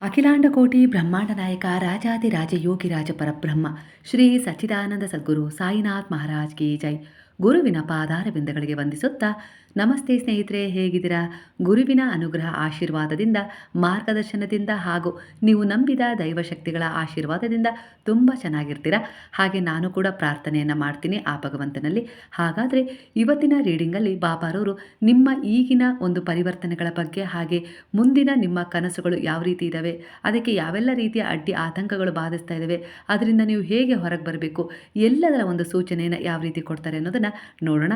ಅಖಿಲಾಂಡ ಕೋಟಿ ಬ್ರಹ್ಮಾಂಡ ನಾಯಕ ರಾಜಾದಿರಾಜ ಯೋಗಿರಾಜ ಪರಬ್ರಹ್ಮ ಶ್ರೀ ಸಚ್ಚಿದಾನಂದ ಸದ್ಗುರು ಸಾಯಿನಾಥ್ ಮಹಾರಾಜ್ ಕಿ ಜೈ. ಗುರುವಿನ ಪಾದಾರವಿಂದಗಳಿಗೆ ವಂದಿಸುತ್ತಾ ನಮಸ್ತೆ ಸ್ನೇಹಿತರೆ, ಹೇಗಿದ್ದೀರಾ? ಗುರುವಿನ ಅನುಗ್ರಹ ಆಶೀರ್ವಾದದಿಂದ, ಮಾರ್ಗದರ್ಶನದಿಂದ ಹಾಗೂ ನೀವು ನಂಬಿದ ದೈವಶಕ್ತಿಗಳ ಆಶೀರ್ವಾದದಿಂದ ತುಂಬ ಚೆನ್ನಾಗಿರ್ತೀರಾ. ಹಾಗೆ ನಾನು ಕೂಡ ಪ್ರಾರ್ಥನೆಯನ್ನು ಮಾಡ್ತೀನಿ ಆ ಭಗವಂತನಲ್ಲಿ. ಹಾಗಾದರೆ ಇವತ್ತಿನ ರೀಡಿಂಗಲ್ಲಿ ಬಾಬಾರವರು ನಿಮ್ಮ ಈಗಿನ ಒಂದು ಪರಿವರ್ತನೆಗಳ ಬಗ್ಗೆ, ಹಾಗೆ ಮುಂದಿನ ನಿಮ್ಮ ಕನಸುಗಳು ಯಾವ ರೀತಿ ಇದ್ದಾವೆ, ಅದಕ್ಕೆ ಯಾವೆಲ್ಲ ರೀತಿಯ ಅಡ್ಡಿ ಆತಂಕಗಳು ಬಾಧಿಸ್ತಾ ಇದ್ದಾವೆ, ಅದರಿಂದ ನೀವು ಹೇಗೆ ಹೊರಗೆ ಬರಬೇಕು, ಎಲ್ಲದರ ಒಂದು ಸೂಚನೆಯನ್ನು ಯಾವ ರೀತಿ ಕೊಡ್ತಾರೆ ಅನ್ನೋದನ್ನು ನೋಡೋಣ.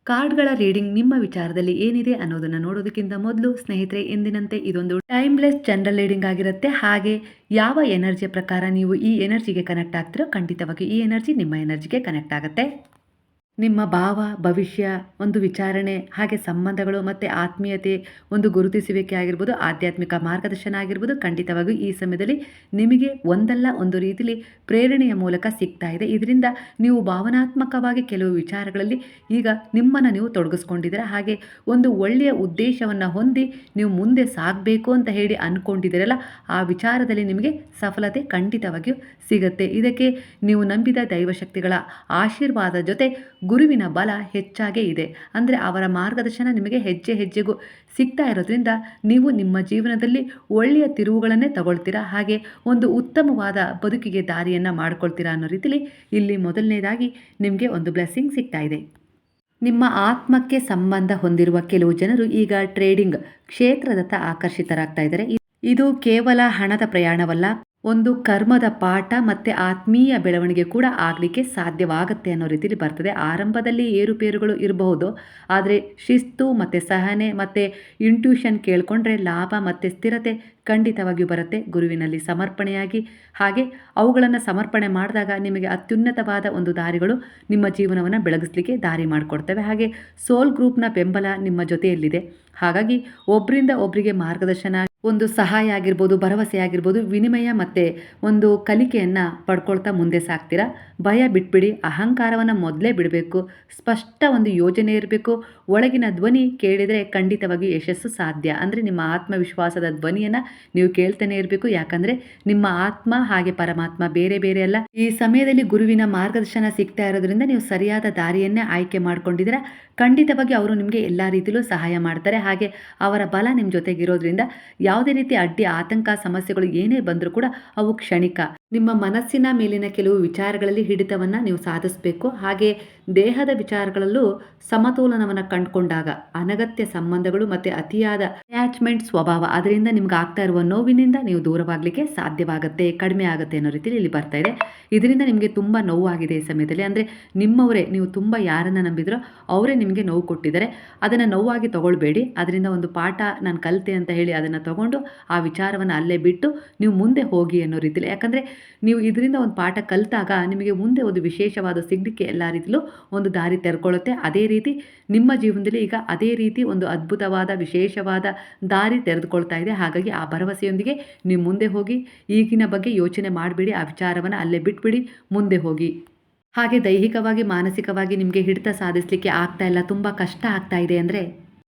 ಕಾರ್ಡ್ಗಳ ರೀಡಿಂಗ್ ನಿಮ್ಮ ವಿಚಾರದಲ್ಲಿ ಏನಿದೆ ಅನ್ನೋದನ್ನು ನೋಡೋದಕ್ಕಿಂತ ಮೊದಲು ಸ್ನೇಹಿತರೆ, ಎಂದಿನಂತೆ ಇದೊಂದು ಟೈಮ್ಲೆಸ್ ಜನರಲ್ ರೀಡಿಂಗ್ ಆಗಿರುತ್ತೆ. ಹಾಗೆ ಯಾವ ಎನರ್ಜಿಯ ಪ್ರಕಾರ ನೀವು ಈ ಎನರ್ಜಿಗೆ ಕನೆಕ್ಟ್ ಆಗ್ತಿರೋ, ಖಂಡಿತವಾಗಿ ಈ ಎನರ್ಜಿ ನಿಮ್ಮ ಎನರ್ಜಿಗೆ ಕನೆಕ್ಟ್ ಆಗುತ್ತೆ. ನಿಮ್ಮ ಭಾವ, ಭವಿಷ್ಯ, ಒಂದು ವಿಚಾರಣೆ, ಹಾಗೆ ಸಂಬಂಧಗಳು ಮತ್ತು ಆತ್ಮೀಯತೆ, ಒಂದು ಗುರುತಿಸುವಿಕೆ ಆಗಿರ್ಬೋದು, ಆಧ್ಯಾತ್ಮಿಕ ಮಾರ್ಗದರ್ಶನ ಆಗಿರ್ಬೋದು, ಖಂಡಿತವಾಗಿಯೂ ಈ ಸಮಯದಲ್ಲಿ ನಿಮಗೆ ಒಂದಲ್ಲ ಒಂದು ರೀತಿಯಲ್ಲಿ ಪ್ರೇರಣೆಯ ಮೂಲಕ ಸಿಗ್ತಾ ಇದೆ. ಇದರಿಂದ ನೀವು ಭಾವನಾತ್ಮಕವಾಗಿ ಕೆಲವು ವಿಚಾರಗಳಲ್ಲಿ ಈಗ ನಿಮ್ಮನ್ನು ನೀವು ತೊಡಗಿಸ್ಕೊಂಡಿದ್ದೀರ. ಹಾಗೆ ಒಂದು ಒಳ್ಳೆಯ ಉದ್ದೇಶವನ್ನು ಹೊಂದಿ ನೀವು ಮುಂದೆ ಸಾಗಬೇಕು ಅಂತ ಹೇಳಿ ಅಂದ್ಕೊಂಡಿದ್ದೀರಲ್ಲ, ಆ ವಿಚಾರದಲ್ಲಿ ನಿಮಗೆ ಸಫಲತೆ ಖಂಡಿತವಾಗಿಯೂ ಸಿಗುತ್ತೆ. ಇದಕ್ಕೆ ನೀವು ನಂಬಿದ ದೈವಶಕ್ತಿಗಳ ಆಶೀರ್ವಾದ ಜೊತೆ ಗುರುವಿನ ಬಲ ಹೆಚ್ಚಾಗೇ ಇದೆ. ಅಂದರೆ ಅವರ ಮಾರ್ಗದರ್ಶನ ನಿಮಗೆ ಹೆಜ್ಜೆ ಹೆಜ್ಜೆಗೂ ಸಿಗ್ತಾ ಇರೋದ್ರಿಂದ ನೀವು ನಿಮ್ಮ ಜೀವನದಲ್ಲಿ ಒಳ್ಳೆಯ ತಿರುವುಗಳನ್ನೇ ತಗೊಳ್ತೀರಾ. ಹಾಗೆ ಒಂದು ಉತ್ತಮವಾದ ಬದುಕಿಗೆ ದಾರಿಯನ್ನು ಮಾಡ್ಕೊಳ್ತೀರಾ ಅನ್ನೋ ರೀತಿಯಲ್ಲಿ ಇಲ್ಲಿ ಮೊದಲನೇದಾಗಿ ನಿಮಗೆ ಒಂದು ಬ್ಲೆಸ್ಸಿಂಗ್ ಸಿಗ್ತಾ ಇದೆ. ನಿಮ್ಮ ಆತ್ಮಕ್ಕೆ ಸಂಬಂಧ ಹೊಂದಿರುವ ಕೆಲವು ಜನರು ಈಗ ಟ್ರೇಡಿಂಗ್ ಕ್ಷೇತ್ರದತ್ತ ಆಕರ್ಷಿತರಾಗ್ತಾ ಇದ್ದಾರೆ. ಇದು ಕೇವಲ ಹಣದ ಪ್ರಯಾಣವಲ್ಲ, ಒಂದು ಕರ್ಮದ ಪಾಠ ಮತ್ತು ಆತ್ಮೀಯ ಬೆಳವಣಿಗೆ ಕೂಡ ಆಗಲಿಕ್ಕೆ ಸಾಧ್ಯವಾಗುತ್ತೆ ಅನ್ನೋ ರೀತಿಯಲ್ಲಿ ಬರ್ತದೆ. ಆರಂಭದಲ್ಲಿ ಏರುಪೇರುಗಳು ಇರಬಹುದು, ಆದರೆ ಶಿಸ್ತು ಮತ್ತು ಸಹನೆ ಮತ್ತು ಇಂಟ್ಯೂಷನ್ ಕೇಳಿಕೊಂಡ್ರೆ ಲಾಭ ಮತ್ತು ಸ್ಥಿರತೆ ಖಂಡಿತವಾಗಿಯೂ ಬರುತ್ತೆ. ಗುರುವಿನಲ್ಲಿ ಸಮರ್ಪಣೆಯಾಗಿ, ಹಾಗೆ ಅವುಗಳನ್ನು ಸಮರ್ಪಣೆ ಮಾಡಿದಾಗ ನಿಮಗೆ ಅತ್ಯುನ್ನತವಾದ ಒಂದು ದಾರಿಗಳು ನಿಮ್ಮ ಜೀವನವನ್ನು ಬೆಳಗಿಸ್ಲಿಕ್ಕೆ ದಾರಿ ಮಾಡಿಕೊಡ್ತವೆ. ಹಾಗೆ ಸೋಲ್ ಗ್ರೂಪ್ನ ಬೆಂಬಲ ನಿಮ್ಮ ಜೊತೆಯಲ್ಲಿದೆ. ಹಾಗಾಗಿ ಒಬ್ಬರಿಂದ ಒಬ್ಬರಿಗೆ ಮಾರ್ಗದರ್ಶನ, ಒಂದು ಸಹಾಯ ಆಗಿರ್ಬೋದು, ಭರವಸೆ ಆಗಿರ್ಬೋದು, ವಿನಿಮಯ ಮತ್ತು ಒಂದು ಕಲಿಕೆಯನ್ನು ಪಡ್ಕೊಳ್ತಾ ಮುಂದೆ ಸಾಗ್ತೀರಾ. ಭಯ ಬಿಟ್ಬಿಡಿ, ಅಹಂಕಾರವನ್ನು ಮೊದಲೇ ಬಿಡಬೇಕು. ಸ್ಪಷ್ಟ ಒಂದು ಯೋಜನೆ ಇರಬೇಕು. ಒಳಗಿನ ಧ್ವನಿ ಕೇಳಿದರೆ ಖಂಡಿತವಾಗಿ ಯಶಸ್ಸು ಸಾಧ್ಯ. ಅಂದರೆ ನಿಮ್ಮ ಆತ್ಮವಿಶ್ವಾಸದ ಧ್ವನಿಯನ್ನು ನೀವು ಕೇಳ್ತಾನೆ ಇರಬೇಕು. ಯಾಕಂದರೆ ನಿಮ್ಮ ಆತ್ಮ ಹಾಗೆ ಪರಮಾತ್ಮ ಬೇರೆ ಬೇರೆ ಅಲ್ಲ. ಈ ಸಮಯದಲ್ಲಿ ಗುರುವಿನ ಮಾರ್ಗದರ್ಶನ ಸಿಗ್ತಾ ಇರೋದ್ರಿಂದ ನೀವು ಸರಿಯಾದ ದಾರಿಯನ್ನೇ ಆಯ್ಕೆ ಮಾಡ್ಕೊಂಡಿದ್ದೀರಾ. ಖಂಡಿತವಾಗಿ ಅವರು ನಿಮಗೆ ಎಲ್ಲ ರೀತಿಯಲ್ಲೂ ಸಹಾಯ ಮಾಡ್ತಾರೆ. ಹಾಗೆ ಅವರ ಬಲ ನಿಮ್ಮ ಜೊತೆಗಿರೋದ್ರಿಂದ ಯಾವುದೇ ರೀತಿ ಅಡ್ಡಿ ಆತಂಕ ಸಮಸ್ಯೆಗಳು ಏನೇ ಬಂದರೂ ಕೂಡ ಅವು ಕ್ಷಣಿಕ. ನಿಮ್ಮ ಮನಸ್ಸಿನ ಮೇಲಿನ ಕೆಲವು ವಿಚಾರಗಳಲ್ಲಿ ಹಿಡಿತವನ್ನು ನೀವು ಸಾಧಿಸಬೇಕು. ಹಾಗೆ ದೇಹದ ವಿಚಾರಗಳಲ್ಲೂ ಸಮತೋಲನವನ್ನು ಕಂಡುಕೊಂಡಾಗ ಅನಗತ್ಯ ಸಂಬಂಧಗಳು ಮತ್ತು ಅತಿಯಾದ ಅಟ್ಯಾಚ್ಮೆಂಟ್ ಸ್ವಭಾವ, ಅದರಿಂದ ನಿಮ್ಗೆ ಆಗ್ತಾ ಇರುವ ನೋವಿನಿಂದ ನೀವು ದೂರವಾಗಲಿಕ್ಕೆ ಸಾಧ್ಯವಾಗುತ್ತೆ, ಕಡಿಮೆ ಆಗುತ್ತೆ ಅನ್ನೋ ರೀತಿಯಲ್ಲಿ ಇಲ್ಲಿ ಬರ್ತಾ ಇದೆ. ಇದರಿಂದ ನಿಮಗೆ ತುಂಬ ನೋವಾಗಿದೆ ಈ ಸಮಯದಲ್ಲಿ. ಅಂದರೆ ನಿಮ್ಮವರೇ, ನೀವು ತುಂಬ ಯಾರನ್ನು ನಂಬಿದ್ರೋ ಅವರೇ ನಿಮಗೆ ನೋವು ಕೊಟ್ಟಿದ್ದಾರೆ. ಅದನ್ನು ನೋವಾಗಿ ತಗೊಳ್ಬೇಡಿ. ಅದರಿಂದ ಒಂದು ಪಾಠ ನಾನು ಕಲಿತೆ ಅಂತ ಹೇಳಿ ಅದನ್ನು ತಗೊಂಡು ಆ ವಿಚಾರವನ್ನು ಅಲ್ಲೇ ಬಿಟ್ಟು ನೀವು ಮುಂದೆ ಹೋಗಿ ಅನ್ನೋ ರೀತಿಯಲ್ಲಿ. ಯಾಕಂದರೆ ನೀವು ಇದರಿಂದ ಒಂದು ಪಾಠ ಕಲಿತಾಗ ನಿಮಗೆ ಮುಂದೆ ಒಂದು ವಿಶೇಷವಾದ ಸಿಗಲಿಕ್ಕೆ ಎಲ್ಲ ರೀತಿಯಲ್ಲೂ ಒಂದು ದಾರಿ ತೆರ್ಕೊಳ್ಳುತ್ತೆ. ಅದೇ ರೀತಿ ನಿಮ್ಮ ಜೀವನದಲ್ಲಿ ಈಗ ಅದೇ ರೀತಿ ಒಂದು ಅದ್ಭುತವಾದ ವಿಶೇಷವಾದ ದಾರಿ ತೆರೆದುಕೊಳ್ತಾ ಇದೆ. ಹಾಗಾಗಿ ಆ ಭರವಸೆಯೊಂದಿಗೆ ನೀವು ಮುಂದೆ ಹೋಗಿ. ಈಗಿನ ಬಗ್ಗೆ ಯೋಚನೆ ಮಾಡಬೇಡಿ, ಆ ವಿಚಾರವನ್ನು ಅಲ್ಲೇ ಬಿಟ್ಬಿಡಿ, ಮುಂದೆ ಹೋಗಿ. ಹಾಗೆ ದೈಹಿಕವಾಗಿ ಮಾನಸಿಕವಾಗಿ ನಿಮಗೆ ಹಿಡಿತ ಸಾಧಿಸಲಿಕ್ಕೆ ಆಗ್ತಾ ಇಲ್ಲ, ತುಂಬ ಕಷ್ಟ ಆಗ್ತಾ ಇದೆ ಅಂದರೆ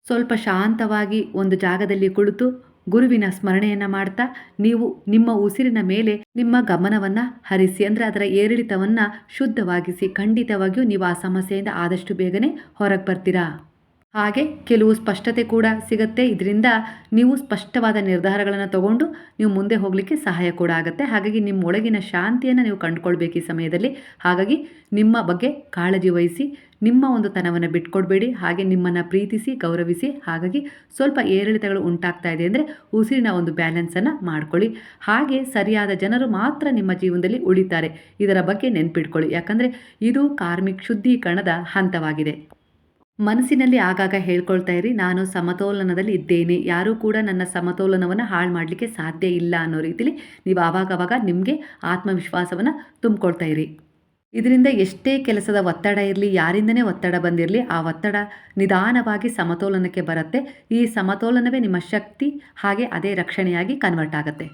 ಸ್ವಲ್ಪ ಶಾಂತವಾಗಿ ಒಂದು ಜಾಗದಲ್ಲಿ ಕುಳಿತು ಗುರುವಿನ ಸ್ಮರಣೆಯನ್ನು ಮಾಡ್ತಾ ನೀವು ನಿಮ್ಮ ಉಸಿರಿನ ಮೇಲೆ ನಿಮ್ಮ ಗಮನವನ್ನು ಹರಿಸಿ. ಅಂದರೆ ಅದರ ಏರಿಳಿತವನ್ನು ಶುದ್ಧವಾಗಿಸಿ. ಖಂಡಿತವಾಗಿಯೂ ನೀವು ಆ ಸಮಸ್ಯೆಯಿಂದ ಆದಷ್ಟು ಬೇಗನೆ ಹೊರಗೆ ಬರ್ತೀರಾ. ಹಾಗೆ ಕೆಲವು ಸ್ಪಷ್ಟತೆ ಕೂಡ ಸಿಗುತ್ತೆ. ಇದರಿಂದ ನೀವು ಸ್ಪಷ್ಟವಾದ ನಿರ್ಧಾರಗಳನ್ನು ತಗೊಂಡು ನೀವು ಮುಂದೆ ಹೋಗಲಿಕ್ಕೆ ಸಹಾಯ ಕೂಡ ಆಗುತ್ತೆ. ಹಾಗಾಗಿ ನಿಮ್ಮ ಒಳಗಿನ ಶಾಂತಿಯನ್ನು ನೀವು ಕಂಡುಕೊಳ್ಬೇಕು ಈ ಸಮಯದಲ್ಲಿ. ಹಾಗಾಗಿ ನಿಮ್ಮ ಬಗ್ಗೆ ಕಾಳಜಿ ವಹಿಸಿ, ನಿಮ್ಮ ಒಂದು ತನವನ್ನು ಬಿಟ್ಕೊಡ್ಬೇಡಿ. ಹಾಗೆ ನಿಮ್ಮನ್ನು ಪ್ರೀತಿಸಿ, ಗೌರವಿಸಿ. ಹಾಗಾಗಿ ಸ್ವಲ್ಪ ಏರಿಳಿತಗಳು ಉಂಟಾಗ್ತಾ ಇದೆ ಅಂದರೆ ಉಸಿರಿನ ಒಂದು ಬ್ಯಾಲೆನ್ಸನ್ನು ಮಾಡ್ಕೊಳ್ಳಿ. ಹಾಗೆ ಸರಿಯಾದ ಜನರು ಮಾತ್ರ ನಿಮ್ಮ ಜೀವನದಲ್ಲಿ ಉಳಿತಾರೆ, ಇದರ ಬಗ್ಗೆ ನೆನ್ಪಿಟ್ಕೊಳ್ಳಿ. ಯಾಕಂದರೆ ಇದು ಕಾರ್ಮಿಕ್ ಶುದ್ಧೀಕರಣದ ಹಂತವಾಗಿದೆ. ಮನಸ್ಸಿನಲ್ಲಿ ಆಗಾಗ ಹೇಳ್ಕೊಳ್ತಾ ಇರಿ, ನಾನು ಸಮತೋಲನದಲ್ಲಿ ಇದ್ದೇನೆ, ಯಾರೂ ಕೂಡ ನನ್ನ ಸಮತೋಲನವನ್ನು ಹಾಳು ಮಾಡಲಿಕ್ಕೆ ಸಾಧ್ಯ ಇಲ್ಲ ಅನ್ನೋ ರೀತಿಯಲ್ಲಿ ನೀವು ಆವಾಗವಾಗ ನಿಮಗೆ ಆತ್ಮವಿಶ್ವಾಸವನ್ನು ತುಂಬಿಕೊಳ್ತಾ ಇರಿ. ಇದರಿಂದ ಎಷ್ಟೇ ಕೆಲಸದ ಒತ್ತಡ ಇರಲಿ, ಯಾರಿಂದನೇ ಒತ್ತಡ ಬಂದಿರಲಿ, ಆ ಒತ್ತಡ ನಿಧಾನವಾಗಿ ಸಮತೋಲನಕ್ಕೆ ಬರುತ್ತೆ. ಈ ಸಮತೋಲನವೇ ನಿಮ್ಮ ಶಕ್ತಿ, ಹಾಗೆ ಅದೇ ರಕ್ಷಣೆಯಾಗಿ ಕನ್ವರ್ಟ್ ಆಗುತ್ತೆ.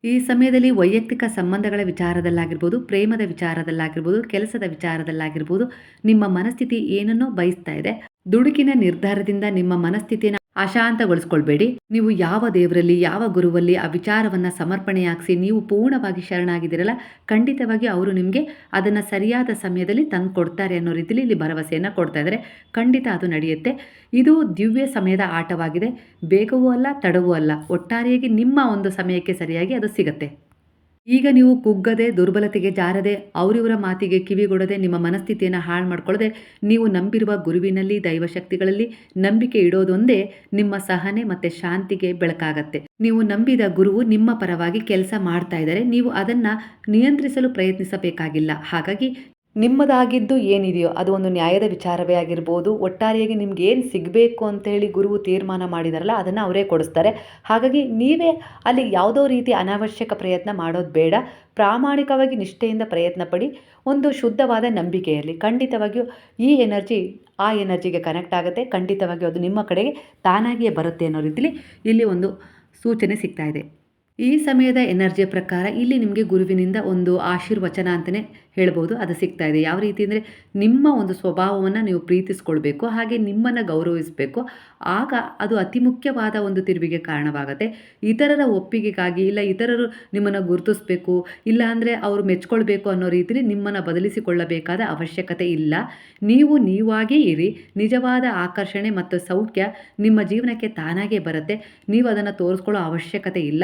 ಈ ಸಮಯದಲ್ಲಿ ವೈಯಕ್ತಿಕ ಸಂಬಂಧಗಳ ವಿಚಾರದಲ್ಲಾಗಿರ್ಬೋದು, ಪ್ರೇಮದ ವಿಚಾರದಲ್ಲಾಗಿರ್ಬೋದು, ಕೆಲಸದ ವಿಚಾರದಲ್ಲಾಗಿರ್ಬೋದು, ನಿಮ್ಮ ಮನಸ್ಥಿತಿ ಏನನ್ನೋ ಬಯಸ್ತಾ ಇದೆ. ದುಡುಕಿನ ನಿರ್ಧಾರದಿಂದ ನಿಮ್ಮ ಮನಸ್ಥಿತಿಯನ್ನು ಅಶಾಂತಗೊಳಿಸ್ಕೊಳ್ಬೇಡಿ. ನೀವು ಯಾವ ದೇವರಲ್ಲಿ, ಯಾವ ಗುರುವಲ್ಲಿ ಆ ವಿಚಾರವನ್ನು ಸಮರ್ಪಣೆಯಾಗಿಸಿ ನೀವು ಪೂರ್ಣವಾಗಿ ಶರಣಾಗಿದ್ದೀರಲ್ಲ, ಖಂಡಿತವಾಗಿ ಅವರು ನಿಮಗೆ ಅದನ್ನು ಸರಿಯಾದ ಸಮಯದಲ್ಲಿ ತಂದು ಕೊಡ್ತಾರೆ ಅನ್ನೋ ರೀತಿಯಲ್ಲಿ ಇಲ್ಲಿ ಭರವಸೆಯನ್ನು ಕೊಡ್ತಾ ಇದ್ದಾರೆ. ಖಂಡಿತ ಅದು ನಡೆಯುತ್ತೆ. ಇದು ದಿವ್ಯ ಸಮಯದ ಆಟವಾಗಿದೆ. ಬೇಗವೂ ಅಲ್ಲ, ತಡವೂ ಅಲ್ಲ. ಒಟ್ಟಾರೆಯಾಗಿ ನಿಮ್ಮ ಒಂದು ಸಮಯಕ್ಕೆ ಸರಿಯಾಗಿ ಅದು ಸಿಗುತ್ತೆ. ಈಗ ನೀವು ಕುಗ್ಗದೆ, ದುರ್ಬಲತೆಗೆ ಜಾರದೆ, ಅವರಿವರ ಮಾತಿಗೆ ಕಿವಿಗೊಡದೆ, ನಿಮ್ಮ ಮನಸ್ಥಿತಿಯನ್ನು ಹಾಳು ಮಾಡ್ಕೊಳ್ಳದೆ, ನೀವು ನಂಬಿರುವ ಗುರುವಿನಲ್ಲಿ, ದೈವಶಕ್ತಿಗಳಲ್ಲಿ ನಂಬಿಕೆ ಇಡೋದೊಂದೇ ನಿಮ್ಮ ಸಹನೆ ಮತ್ತು ಶಾಂತಿಗೆ ಬೆಳಕಾಗತ್ತೆ. ನೀವು ನಂಬಿದ ಗುರುವು ನಿಮ್ಮ ಪರವಾಗಿ ಕೆಲಸ ಮಾಡ್ತಾ ಇದ್ದಾರೆ. ನೀವು ಅದನ್ನು ನಿಯಂತ್ರಿಸಲು ಪ್ರಯತ್ನಿಸಬೇಕಾಗಿಲ್ಲ. ಹಾಗಾಗಿ ನಿಮ್ಮದಾಗಿದ್ದು ಏನಿದೆಯೋ ಅದು ಒಂದು ನ್ಯಾಯದ ವಿಚಾರವೇ ಆಗಿರ್ಬೋದು. ಒಟ್ಟಾರೆಯಾಗಿ ನಿಮ್ಗೆ ಏನು ಸಿಗಬೇಕು ಅಂತೇಳಿ ಗುರುವು ತೀರ್ಮಾನ ಮಾಡಿದಾರಲ್ಲ, ಅದನ್ನು ಅವರೇ ಕೊಡಿಸ್ತಾರೆ. ಹಾಗಾಗಿ ನೀವೇ ಅಲ್ಲಿ ಯಾವುದೋ ರೀತಿ ಅನಾವಶ್ಯಕ ಪ್ರಯತ್ನ ಮಾಡೋದು ಬೇಡ. ಪ್ರಾಮಾಣಿಕವಾಗಿ ನಿಷ್ಠೆಯಿಂದ ಪ್ರಯತ್ನ ಪಡಿ. ಒಂದು ಶುದ್ಧವಾದ ನಂಬಿಕೆ ಇರಲಿ. ಖಂಡಿತವಾಗಿಯೂ ಈ ಎನರ್ಜಿ ಆ ಎನರ್ಜಿಗೆ ಕನೆಕ್ಟ್ ಆಗುತ್ತೆ. ಖಂಡಿತವಾಗಿಯೂ ಅದು ನಿಮ್ಮ ಕಡೆಗೆ ತಾನಾಗಿಯೇ ಬರುತ್ತೆ ಅನ್ನೋ ರೀತಿಲಿ ಇಲ್ಲಿ ಒಂದು ಸೂಚನೆ ಸಿಗ್ತಾ ಇದೆ. ಈ ಸಮಯದ ಎನರ್ಜಿಯ ಪ್ರಕಾರ ಇಲ್ಲಿ ನಿಮಗೆ ಗುರುವಿನಿಂದ ಒಂದು ಆಶೀರ್ವಚನ ಅಂತಲೇ ಹೇಳ್ಬೋದು, ಅದು ಸಿಗ್ತಾ ಇದೆ. ಯಾವ ರೀತಿ ಅಂದರೆ ನಿಮ್ಮ ಒಂದು ಸ್ವಭಾವವನ್ನು ನೀವು ಪ್ರೀತಿಸ್ಕೊಳ್ಬೇಕು, ಹಾಗೆ ನಿಮ್ಮನ್ನು ಗೌರವಿಸಬೇಕು. ಆಗ ಅದು ಅತಿ ಮುಖ್ಯವಾದ ಒಂದು ತಿರುವಿಗೆ ಕಾರಣವಾಗುತ್ತೆ. ಇತರರ ಒಪ್ಪಿಗೆಗಾಗಿ ಇಲ್ಲ ಇತರರು ನಿಮ್ಮನ್ನು ಗುರುತಿಸ್ಬೇಕು, ಇಲ್ಲ ಅಂದರೆ ಅವರು ಮೆಚ್ಕೊಳ್ಬೇಕು ಅನ್ನೋ ರೀತಿಯಲ್ಲಿ ನಿಮ್ಮನ್ನು ಬದಲಿಸಿಕೊಳ್ಳಬೇಕಾದ ಅವಶ್ಯಕತೆ ಇಲ್ಲ. ನೀವು ನೀವಾಗೇ ಇರಿ. ನಿಜವಾದ ಆಕರ್ಷಣೆ ಮತ್ತು ಸೌಖ್ಯ ನಿಮ್ಮ ಜೀವನಕ್ಕೆ ತಾನಾಗೇ ಬರುತ್ತೆ. ನೀವು ಅದನ್ನು ತೋರಿಸ್ಕೊಳ್ಳೋ ಅವಶ್ಯಕತೆ ಇಲ್ಲ.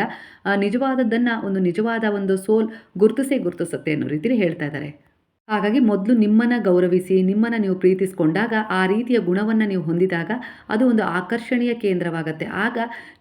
ನಿಜವಾದದ್ದನ್ನು ಒಂದು ನಿಜವಾದ ಒಂದು ಸೋಲ್ ಗುರುತಿಸುತ್ತೆ ಅನ್ನೋ ರೀತಿಯಲ್ಲಿ ಹೇಳ್ತಾ ಇದ್ದಾರೆ. ಹಾಗಾಗಿ ಮೊದಲು ನಿಮ್ಮನ್ನು ಗೌರವಿಸಿ, ನಿಮ್ಮನ್ನು ನೀವು ಪ್ರೀತಿಸ್ಕೊಂಡಾಗ, ಆ ರೀತಿಯ ಗುಣವನ್ನು ನೀವು ಹೊಂದಿದಾಗ ಅದು ಒಂದು ಆಕರ್ಷಣೀಯ ಕೇಂದ್ರವಾಗುತ್ತೆ. ಆಗ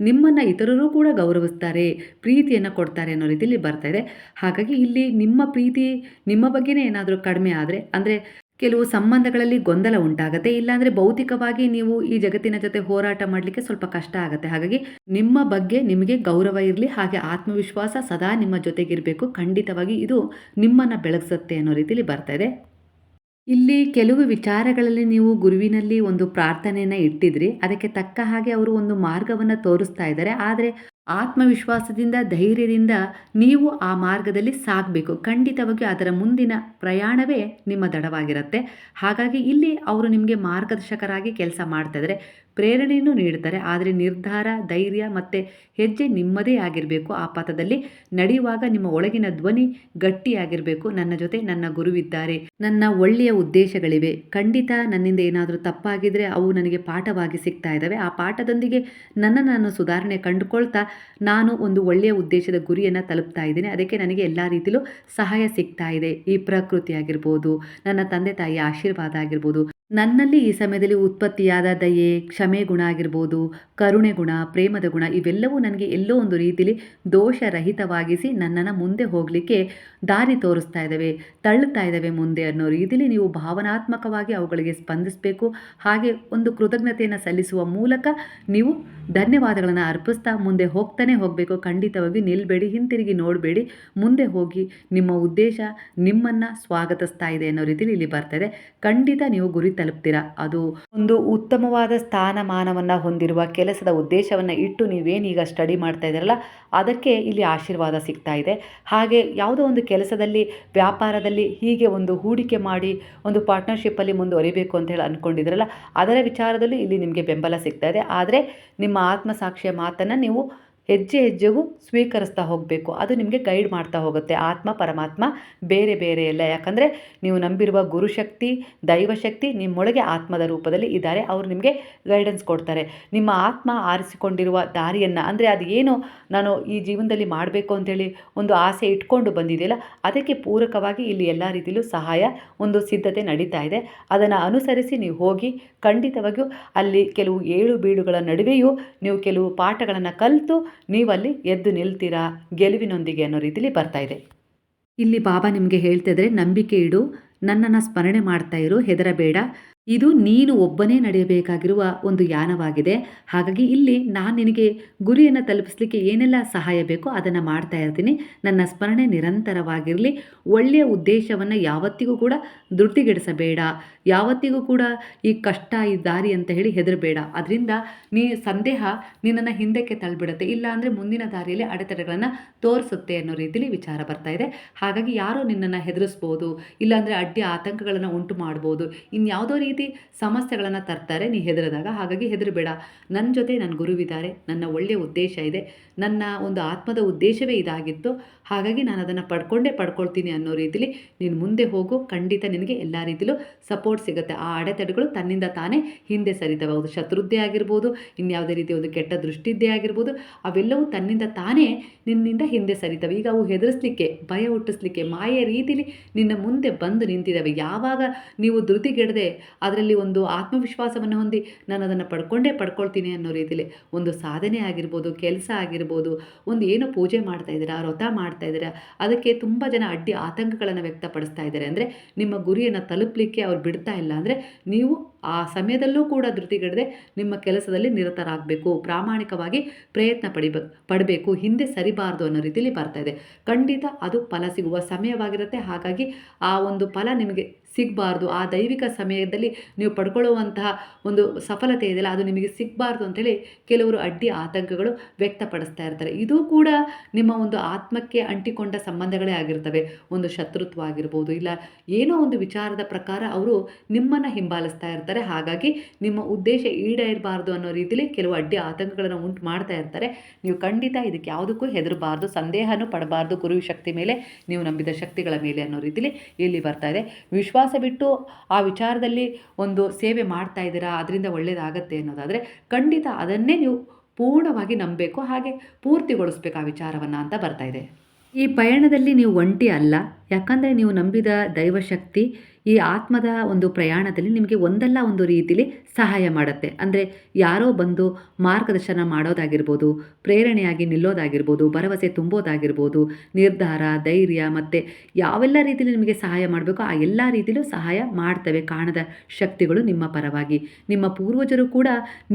ನಿಮ್ಮನ್ನು ಇತರರು ಕೂಡ ಗೌರವಿಸ್ತಾರೆ, ಪ್ರೀತಿಯನ್ನು ಕೊಡ್ತಾರೆ ಅನ್ನೋ ರೀತಿಯಲ್ಲಿ ಬರ್ತಾ ಇದೆ. ಹಾಗಾಗಿ ಇಲ್ಲಿ ನಿಮ್ಮ ಪ್ರೀತಿ ನಿಮ್ಮ ಬಗ್ಗೆನೇ ಏನಾದರೂ ಕಡಿಮೆ ಆದರೆ, ಅಂದರೆ ಕೆಲವು ಸಂಬಂಧಗಳಲ್ಲಿ ಗೊಂದಲ ಉಂಟಾಗುತ್ತೆ, ಇಲ್ಲಾಂದರೆ ಭೌತಿಕವಾಗಿ ನೀವು ಈ ಜಗತ್ತಿನ ಜೊತೆ ಹೋರಾಟ ಮಾಡಲಿಕ್ಕೆ ಸ್ವಲ್ಪ ಕಷ್ಟ ಆಗುತ್ತೆ. ಹಾಗಾಗಿ ನಿಮ್ಮ ಬಗ್ಗೆ ನಿಮಗೆ ಗೌರವ ಇರಲಿ, ಹಾಗೆ ಆತ್ಮವಿಶ್ವಾಸ ಸದಾ ನಿಮ್ಮ ಜೊತೆಗಿರಬೇಕು. ಖಂಡಿತವಾಗಿ ಇದು ನಿಮ್ಮನ್ನು ಬೆಳಗಿಸುತ್ತೆ ಅನ್ನೋ ರೀತಿಯಲ್ಲಿ ಬರ್ತಾ ಇದೆ. ಇಲ್ಲಿ ಕೆಲವು ವಿಚಾರಗಳಲ್ಲಿ ನೀವು ಗುರುವಿನಲ್ಲಿ ಒಂದು ಪ್ರಾರ್ಥನೆಯನ್ನು ಇಟ್ಟಿದ್ರಿ, ಅದಕ್ಕೆ ತಕ್ಕ ಹಾಗೆ ಅವರು ಒಂದು ಮಾರ್ಗವನ್ನು ತೋರಿಸ್ತಾ ಇದ್ದಾರೆ. ಆದರೆ ಆತ್ಮವಿಶ್ವಾಸದಿಂದ, ಧೈರ್ಯದಿಂದ ನೀವು ಆ ಮಾರ್ಗದಲ್ಲಿ ಸಾಗಬೇಕು. ಖಂಡಿತವಾಗಿಯೂ ಅದರ ಮುಂದಿನ ಪ್ರಯಾಣವೇ ನಿಮ್ಮ ದಡವಾಗಿರುತ್ತೆ. ಹಾಗಾಗಿ ಇಲ್ಲಿ ಅವರು ನಿಮಗೆ ಮಾರ್ಗದರ್ಶಕರಾಗಿ ಕೆಲಸ ಮಾಡ್ತಾ ಇದ್ದಾರೆ, ಪ್ರೇರಣೆಯನ್ನು ನೀಡ್ತಾರೆ. ಆದರೆ ನಿರ್ಧಾರ, ಧೈರ್ಯ ಮತ್ತು ಹೆಜ್ಜೆ ನಿಮ್ಮದೇ ಆಗಿರಬೇಕು. ಆ ಪಥದಲ್ಲಿ ನಡೆಯುವಾಗ ನಿಮ್ಮ ಒಳಗಿನ ಧ್ವನಿ ಗಟ್ಟಿಯಾಗಿರಬೇಕು. ನನ್ನ ಜೊತೆ ನನ್ನ ಗುರುವಿದ್ದಾರೆ, ನನ್ನ ಒಳ್ಳೆಯ ಉದ್ದೇಶಗಳಿವೆ, ಖಂಡಿತ ನನ್ನಿಂದ ಏನಾದರೂ ತಪ್ಪಾಗಿದ್ದರೆ ಅವು ನನಗೆ ಪಾಠವಾಗಿ ಸಿಗ್ತಾ ಇದ್ದಾವೆ. ಆ ಪಾಠದೊಂದಿಗೆ ನಾನು ಸುಧಾರಣೆ ಕಂಡುಕೊಳ್ತಾ ನಾನು ಒಂದು ಒಳ್ಳೆಯ ಉದ್ದೇಶದ ಗುರಿಯನ್ನು ತಲುಪ್ತಾ ಇದ್ದೀನಿ. ಅದಕ್ಕೆ ನನಗೆ ಎಲ್ಲ ರೀತಿಯಲ್ಲೂ ಸಹಾಯ ಸಿಗ್ತಾ ಇದೆ. ಈ ಪ್ರಕೃತಿ ಆಗಿರ್ಬೋದು, ನನ್ನ ತಂದೆ ತಾಯಿಯ ಆಶೀರ್ವಾದ ಆಗಿರ್ಬೋದು, ನನ್ನಲ್ಲಿ ಈ ಸಮಯದಲ್ಲಿ ಉತ್ಪತ್ತಿಯಾದ ದಯೆ, ಕ್ಷಮೆ ಗುಣ ಆಗಿರ್ಬೋದು, ಕರುಣೆ ಗುಣ, ಪ್ರೇಮದ ಗುಣ, ಇವೆಲ್ಲವೂ ನನಗೆ ಎಲ್ಲೋ ಒಂದು ರೀತಿಯಲ್ಲಿ ದೋಷರಹಿತವಾಗಿಸಿ ನನ್ನನ್ನು ಮುಂದೆ ಹೋಗಲಿಕ್ಕೆ ದಾರಿ ತೋರಿಸ್ತಾ ಇದ್ದಾವೆ, ತಳ್ಳುತ್ತಾ ಇದ್ದಾವೆ ಮುಂದೆ ಅನ್ನೋ ರೀತಿಯಲ್ಲಿ ನೀವು ಭಾವನಾತ್ಮಕವಾಗಿ ಅವುಗಳಿಗೆ ಸ್ಪಂದಿಸಬೇಕು. ಹಾಗೆ ಒಂದು ಕೃತಜ್ಞತೆಯನ್ನು ಸಲ್ಲಿಸುವ ಮೂಲಕ ನೀವು ಧನ್ಯವಾದಗಳನ್ನು ಅರ್ಪಿಸ್ತಾ ಮುಂದೆ ಹೋಗ್ತಾನೆ ಹೋಗಬೇಕು. ಖಂಡಿತವಾಗಿ ನಿಲ್ಲಬೇಡಿ, ಹಿಂತಿರುಗಿ ನೋಡಬೇಡಿ, ಮುಂದೆ ಹೋಗಿ. ನಿಮ್ಮ ಉದ್ದೇಶ ನಿಮ್ಮನ್ನು ಸ್ವಾಗತಿಸ್ತಾ ಇದೆ ಅನ್ನೋ ರೀತಿಯಲ್ಲಿ ಇಲ್ಲಿ ಬರ್ತಾ ಇದೆ. ಖಂಡಿತ ನೀವು ಗುರಿ ತಲುಪ್ತೀರಾ. ಅದು ಒಂದು ಉತ್ತಮವಾದ ಸ್ಥಾನಮಾನವನ್ನು ಹೊಂದಿರುವ ಕೆಲಸದ ಉದ್ದೇಶವನ್ನು ಇಟ್ಟು ನೀವೇನೀಗ ಸ್ಟಡಿ ಮಾಡ್ತಾ ಇದ್ದೀರಲ್ಲ, ಅದಕ್ಕೆ ಇಲ್ಲಿ ಆಶೀರ್ವಾದ ಸಿಗ್ತಾ ಇದೆ. ಹಾಗೆ ಯಾವುದೋ ಒಂದು ಕೆಲಸದಲ್ಲಿ, ವ್ಯಾಪಾರದಲ್ಲಿ ಹೀಗೆ ಒಂದು ಹೂಡಿಕೆ ಮಾಡಿ ಒಂದು ಪಾರ್ಟ್ನರ್ಶಿಪ್ಪಲ್ಲಿ ಮುಂದುವರಿಬೇಕು ಅಂತ ಹೇಳಿ ಅಂದ್ಕೊಂಡಿದ್ರಲ್ಲ, ಅದರ ವಿಚಾರದಲ್ಲಿ ಇಲ್ಲಿ ನಿಮಗೆ ಬೆಂಬಲ ಸಿಗ್ತಾ ಇದೆ. ಆದರೆ ನಿಮ್ಮ ಆತ್ಮಸಾಕ್ಷಿಯ ಮಾತನ್ನು ನೀವು ಹೆಜ್ಜೆ ಹೆಜ್ಜೆಗೂ ಸ್ವೀಕರಿಸ್ತಾ ಹೋಗಬೇಕು. ಅದು ನಿಮಗೆ ಗೈಡ್ ಮಾಡ್ತಾ ಹೋಗುತ್ತೆ. ಆತ್ಮ ಪರಮಾತ್ಮ ಬೇರೆ ಬೇರೆ ಎಲ್ಲ. ಯಾಕಂದರೆ ನೀವು ನಂಬಿರುವ ಗುರುಶಕ್ತಿ, ದೈವಶಕ್ತಿ ನಿಮ್ಮೊಳಗೆ ಆತ್ಮದ ರೂಪದಲ್ಲಿ ಇದ್ದಾರೆ. ಅವರು ನಿಮಗೆ ಗೈಡೆನ್ಸ್ ಕೊಡ್ತಾರೆ. ನಿಮ್ಮ ಆತ್ಮ ಆರಿಸಿಕೊಂಡಿರುವ ದಾರಿಯನ್ನು, ಅಂದರೆ ಅದು ಏನು ನಾನು ಈ ಜೀವನದಲ್ಲಿ ಮಾಡಬೇಕು ಅಂತೇಳಿ ಒಂದು ಆಸೆ ಇಟ್ಕೊಂಡು ಬಂದಿದೆಯಲ್ಲ, ಅದಕ್ಕೆ ಪೂರಕವಾಗಿ ಇಲ್ಲಿ ಎಲ್ಲ ರೀತಿಯಲ್ಲೂ ಸಹಾಯ, ಒಂದು ಸಿದ್ಧತೆ ನಡೀತಾ ಇದೆ. ಅದನ್ನು ಅನುಸರಿಸಿ ನೀವು ಹೋಗಿ. ಖಂಡಿತವಾಗಿಯೂ ಅಲ್ಲಿ ಕೆಲವು ಏಳು ಬೀಳುಗಳ ನಡುವೆಯೂ ನೀವು ಕೆಲವು ಪಾಠಗಳನ್ನು ಕಲಿತು ನೀವಲ್ಲಿ ಎದ್ದು ನಿಲ್ತೀರಾ ಗೆಲುವಿನೊಂದಿಗೆ ಅನ್ನೋ ರೀತಿಲಿ ಬರ್ತಾ ಇದೆ. ಇಲ್ಲಿ ಬಾಬಾ ನಿಮಗೆ ಹೇಳ್ತಿದ್ರೆ, ನಂಬಿಕೆ ಇಡು, ನನ್ನನ್ನು ಸ್ಮರಣೆ ಮಾಡ್ತಾ ಇರು, ಹೆದರಬೇಡ. ಇದು ನೀನು ಒಬ್ಬನೇ ನಡೆಯಬೇಕಾಗಿರುವ ಒಂದು ಯಾನವಾಗಿದೆ. ಹಾಗಾಗಿ ಇಲ್ಲಿ ನಾನು ನಿನಗೆ ಗುರಿಯನ್ನು ತಲುಪಿಸಲಿಕ್ಕೆ ಏನೆಲ್ಲ ಸಹಾಯ ಬೇಕೋ ಅದನ್ನು ಮಾಡ್ತಾ ಇರ್ತೀನಿ. ನನ್ನ ಸ್ಮರಣೆ ನಿರಂತರವಾಗಿರಲಿ. ಒಳ್ಳೆಯ ಉದ್ದೇಶವನ್ನು ಯಾವತ್ತಿಗೂ ಕೂಡ ಧೃತಿಗೆಡಿಸಬೇಡ. ಯಾವತ್ತಿಗೂ ಕೂಡ ಈ ಕಷ್ಟ, ಈ ದಾರಿ ಅಂತ ಹೇಳಿ ಹೆದರಬೇಡ. ಅದರಿಂದ ಸಂದೇಹ ನಿನ್ನನ್ನು ಹಿಂದಕ್ಕೆ ತಳ್ಳಿಬಿಡುತ್ತೆ, ಇಲ್ಲ ಅಂದರೆ ಮುಂದಿನ ದಾರಿಯಲ್ಲಿ ಅಡೆತಡೆಗಳನ್ನು ತೋರಿಸುತ್ತೆ ಅನ್ನೋ ರೀತಿಯಲ್ಲಿ ವಿಚಾರ ಬರ್ತಾ ಇದೆ. ಹಾಗಾಗಿ ಯಾರೋ ನಿನ್ನನ್ನು ಹೆದರಿಸ್ಬೋದು, ಇಲ್ಲಾಂದರೆ ಅಡ್ಡಿ ಆತಂಕಗಳನ್ನು ಉಂಟು ಮಾಡ್ಬೋದು, ಇನ್ಯಾವುದೋ ರೀತಿ ಸಮಸ್ಯೆಗಳನ್ನು ತರ್ತಾರೆ ನೀ ಹೆದರಿದಾಗ. ಹಾಗಾಗಿ ಹೆದರಬೇಡ, ನನ್ನ ಜೊತೆ ನನ್ನ ಗುರುವಿದ್ದಾರೆ, ನನ್ನ ಒಳ್ಳೆಯ ಉದ್ದೇಶ ಇದೆ, ನನ್ನ ಒಂದು ಆತ್ಮದ ಉದ್ದೇಶವೇ ಇದಾಗಿತ್ತು, ಹಾಗಾಗಿ ನಾನು ಅದನ್ನು ಪಡ್ಕೊಳ್ತೀನಿ ಅನ್ನೋ ರೀತಿಲಿ ನೀನು ಮುಂದೆ ಹೋಗು. ಖಂಡಿತ ನಿನಗೆ ಎಲ್ಲ ರೀತಿಲೂ ಸಪೋರ್ಟ್ ಸಿಗುತ್ತೆ. ಆ ಅಡೆತಡೆಗಳು ತನ್ನಿಂದ ತಾನೇ ಹಿಂದೆ ಸರಿತವೆ. ಹೌದು, ಶತ್ರುದ್ದೇ ಆಗಿರ್ಬೋದು, ಇನ್ಯಾವುದೇ ರೀತಿಯ ಒಂದು ಕೆಟ್ಟ ದೃಷ್ಟಿದ್ದೇ ಆಗಿರ್ಬೋದು, ಅವೆಲ್ಲವೂ ತನ್ನಿಂದ ತಾನೇ ನಿನ್ನಿಂದ ಹಿಂದೆ ಸರಿತವೆ. ಈಗ ಅವು ಹೆದರಿಸಲಿಕ್ಕೆ, ಭಯ ಹುಟ್ಟಿಸ್ಲಿಕ್ಕೆ, ಮಾಯೆಯ ರೀತಿಲಿ ನಿನ್ನ ಮುಂದೆ ಬಂದು ನಿಂತಿದ್ದಾವೆ. ಯಾವಾಗ ನೀವು ಧೃತಿಗೆಡದೆ ಅದರಲ್ಲಿ ಒಂದು ಆತ್ಮವಿಶ್ವಾಸವನ್ನು ಹೊಂದಿ ನಾನು ಅದನ್ನು ಪಡ್ಕೊಳ್ತೀನಿ ಅನ್ನೋ ರೀತಿಲಿ ಒಂದು ಸಾಧನೆ ಆಗಿರ್ಬೋದು, ಕೆಲಸ ಆಗಿರ್ಬೋದು, ಒಂದು ಏನೋ ಪೂಜೆ ಮಾಡ್ತಾ ಇದ್ದೀರಾ, ವ್ರತ ಮಾಡ್ತಾ ಇದ್ದೀರಾ, ಅದಕ್ಕೆ ತುಂಬ ಜನ ಅಡ್ಡಿ ಆತಂಕಗಳನ್ನು ವ್ಯಕ್ತಪಡಿಸ್ತಾ ಇದ್ದಾರೆ ಅಂದರೆ ನಿಮ್ಮ ಗುರಿಯನ್ನು ತಲುಪಲಿಕ್ಕೆ ಅವ್ರು ಬಿಡ್ತಾ ಇಲ್ಲ ಅಂದರೆ ನೀವು ಆ ಸಮಯದಲ್ಲೂ ಕೂಡ ಧೃತಿಗೆಡದೆ ನಿಮ್ಮ ಕೆಲಸದಲ್ಲಿ ನಿರತರಾಗಬೇಕು, ಪ್ರಾಮಾಣಿಕವಾಗಿ ಪ್ರಯತ್ನ ಪಡಬೇಕು, ಹಿಂದೆ ಸರಿಬಾರ್ದು ಅನ್ನೋ ರೀತಿಯಲ್ಲಿ ಬರ್ತಾ ಇದೆ. ಖಂಡಿತ ಅದು ಫಲ ಸಿಗುವ ಸಮಯವಾಗಿರುತ್ತೆ. ಹಾಗಾಗಿ ಆ ಒಂದು ಫಲ ನಿಮಗೆ ಸಿಗಬಾರ್ದು, ಆ ದೈವಿಕ ಸಮಯದಲ್ಲಿ ನೀವು ಪಡ್ಕೊಳ್ಳುವಂತಹ ಒಂದು ಸಫಲತೆ ಇದೆಯಲ್ಲ ಅದು ನಿಮಗೆ ಸಿಗಬಾರ್ದು ಅಂತೇಳಿ ಕೆಲವರು ಅಡ್ಡಿ ಆತಂಕಗಳು ವ್ಯಕ್ತಪಡಿಸ್ತಾ ಇರ್ತಾರೆ. ಇದು ಕೂಡ ನಿಮ್ಮ ಒಂದು ಆತ್ಮಕ್ಕೆ ಅಂಟಿಕೊಂಡ ಸಂಬಂಧಗಳೇ ಆಗಿರ್ತವೆ. ಒಂದು ಶತ್ರುತ್ವ ಆಗಿರ್ಬೋದು, ಇಲ್ಲ ಏನೋ ಒಂದು ವಿಚಾರದ ಪ್ರಕಾರ ಅವರು ನಿಮ್ಮನ್ನು ಹಿಂಬಾಲಿಸ್ತಾ ಇರ್ತಾರೆ. ಹಾಗಾಗಿ ನಿಮ್ಮ ಉದ್ದೇಶ ಈಡೇರಬಾರ್ದು ಅನ್ನೋ ರೀತಿಯಲ್ಲಿ ಕೆಲವು ಅಡ್ಡಿ ಆತಂಕಗಳನ್ನು ಉಂಟು ಮಾಡ್ತಾ ಇರ್ತಾರೆ. ನೀವು ಖಂಡಿತ ಇದಕ್ಕೆ ಯಾವುದಕ್ಕೂ ಹೆದರಬಾರ್ದು, ಸಂದೇಹನೂ ಪಡಬಾರ್ದು. ಗುರು ಶಕ್ತಿ ಮೇಲೆ, ನೀವು ನಂಬಿದ ಶಕ್ತಿಗಳ ಮೇಲೆ ಅನ್ನೋ ರೀತಿಯಲ್ಲಿ ಇಲ್ಲಿ ಬರ್ತಾ ಇದೆ. ವಿಶ್ವಾಸ ಬಿಟ್ಟು ಆ ವಿಚಾರದಲ್ಲಿ ಒಂದು ಸೇವೆ ಮಾಡ್ತಾ ಇದ್ದೀರಾ, ಅದರಿಂದ ಒಳ್ಳೆಯದಾಗತ್ತೆ ಅನ್ನೋದಾದರೆ ಖಂಡಿತ ಅದನ್ನೇ ನೀವು ಪೂರ್ಣವಾಗಿ ನಂಬಬೇಕು, ಹಾಗೆ ಪೂರ್ತಿಗೊಳಿಸ್ಬೇಕು ಆ ವಿಚಾರವನ್ನು ಅಂತ ಬರ್ತಾ ಇದೆ. ಈ ಪಯಣದಲ್ಲಿ ನೀವು ಒಂಟಿ ಅಲ್ಲ, ಯಾಕಂದರೆ ನೀವು ನಂಬಿದ ದೈವಶಕ್ತಿ ಈ ಆತ್ಮದ ಒಂದು ಪ್ರಯಾಣದಲ್ಲಿ ನಿಮಗೆ ಒಂದಲ್ಲ ಒಂದು ರೀತಿಲಿ ಸಹಾಯ ಮಾಡುತ್ತೆ. ಅಂದರೆ ಯಾರೋ ಬಂದು ಮಾರ್ಗದರ್ಶನ ಮಾಡೋದಾಗಿರ್ಬೋದು, ಪ್ರೇರಣೆಯಾಗಿ ನಿಲ್ಲೋದಾಗಿರ್ಬೋದು, ಭರವಸೆ ತುಂಬೋದಾಗಿರ್ಬೋದು, ನಿರ್ಧಾರ, ಧೈರ್ಯ ಮತ್ತು ಯಾವೆಲ್ಲ ರೀತಿಯಲ್ಲಿ ನಿಮಗೆ ಸಹಾಯ ಮಾಡಬೇಕು ಆ ಎಲ್ಲ ರೀತಿಯಲ್ಲೂ ಸಹಾಯ ಮಾಡ್ತವೆ ಕಾಣದ ಶಕ್ತಿಗಳು ನಿಮ್ಮ ಪರವಾಗಿ. ನಿಮ್ಮ ಪೂರ್ವಜರು ಕೂಡ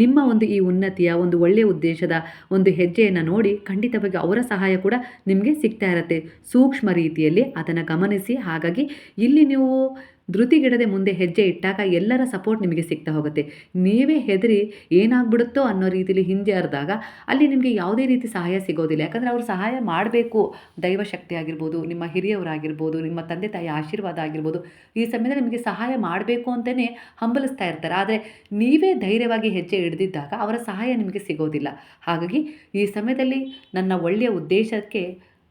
ನಿಮ್ಮ ಒಂದು ಈ ಉನ್ನತಿಯ ಒಂದು ಒಳ್ಳೆಯ ಉದ್ದೇಶದ ಒಂದು ಹೆಜ್ಜೆಯನ್ನು ನೋಡಿ ಖಂಡಿತವಾಗಿ ಅವರ ಸಹಾಯ ಕೂಡ ನಿಮಗೆ ಸಿಗ್ತಾ ಇರುತ್ತೆ ಸೂಕ್ಷ್ಮ ರೀತಿಯಲ್ಲಿ. ಅದನ್ನು ಗಮನಿಸಿ. ಹಾಗಾಗಿ ಇಲ್ಲಿ ನೀವು ಧೃತಿಗೆಡದೆ ಮುಂದೆ ಹೆಜ್ಜೆ ಇಟ್ಟಾಗ ಎಲ್ಲರ ಸಪೋರ್ಟ್ ನಿಮಗೆ ಸಿಗ್ತಾ ಹೋಗುತ್ತೆ. ನೀವೇ ಹೆದರಿ ಏನಾಗ್ಬಿಡುತ್ತೋ ಅನ್ನೋ ರೀತಿಯಲ್ಲಿ ಹಿಂದೆ ಹರಿದಾಗ ಅಲ್ಲಿ ನಿಮಗೆ ಯಾವುದೇ ರೀತಿ ಸಹಾಯ ಸಿಗೋದಿಲ್ಲ. ಯಾಕಂದರೆ ಅವರು ಸಹಾಯ ಮಾಡಬೇಕು, ದೈವಶಕ್ತಿ ಆಗಿರ್ಬೋದು, ನಿಮ್ಮ ಹಿರಿಯವರಾಗಿರ್ಬೋದು, ನಿಮ್ಮ ತಂದೆ ತಾಯಿ ಆಶೀರ್ವಾದ ಆಗಿರ್ಬೋದು, ಈ ಸಮಯದಲ್ಲಿ ನಿಮಗೆ ಸಹಾಯ ಮಾಡಬೇಕು ಅಂತಲೇ ಹಂಬಲಿಸ್ತಾ ಇರ್ತಾರೆ. ಆದರೆ ನೀವೇ ಧೈರ್ಯವಾಗಿ ಹೆಜ್ಜೆ ಹಿಡಿದಿದ್ದಾಗ ಅವರ ಸಹಾಯ ನಿಮಗೆ ಸಿಗೋದಿಲ್ಲ. ಹಾಗಾಗಿ ಈ ಸಮಯದಲ್ಲಿ ನನ್ನ ಒಳ್ಳೆಯ ಉದ್ದೇಶಕ್ಕೆ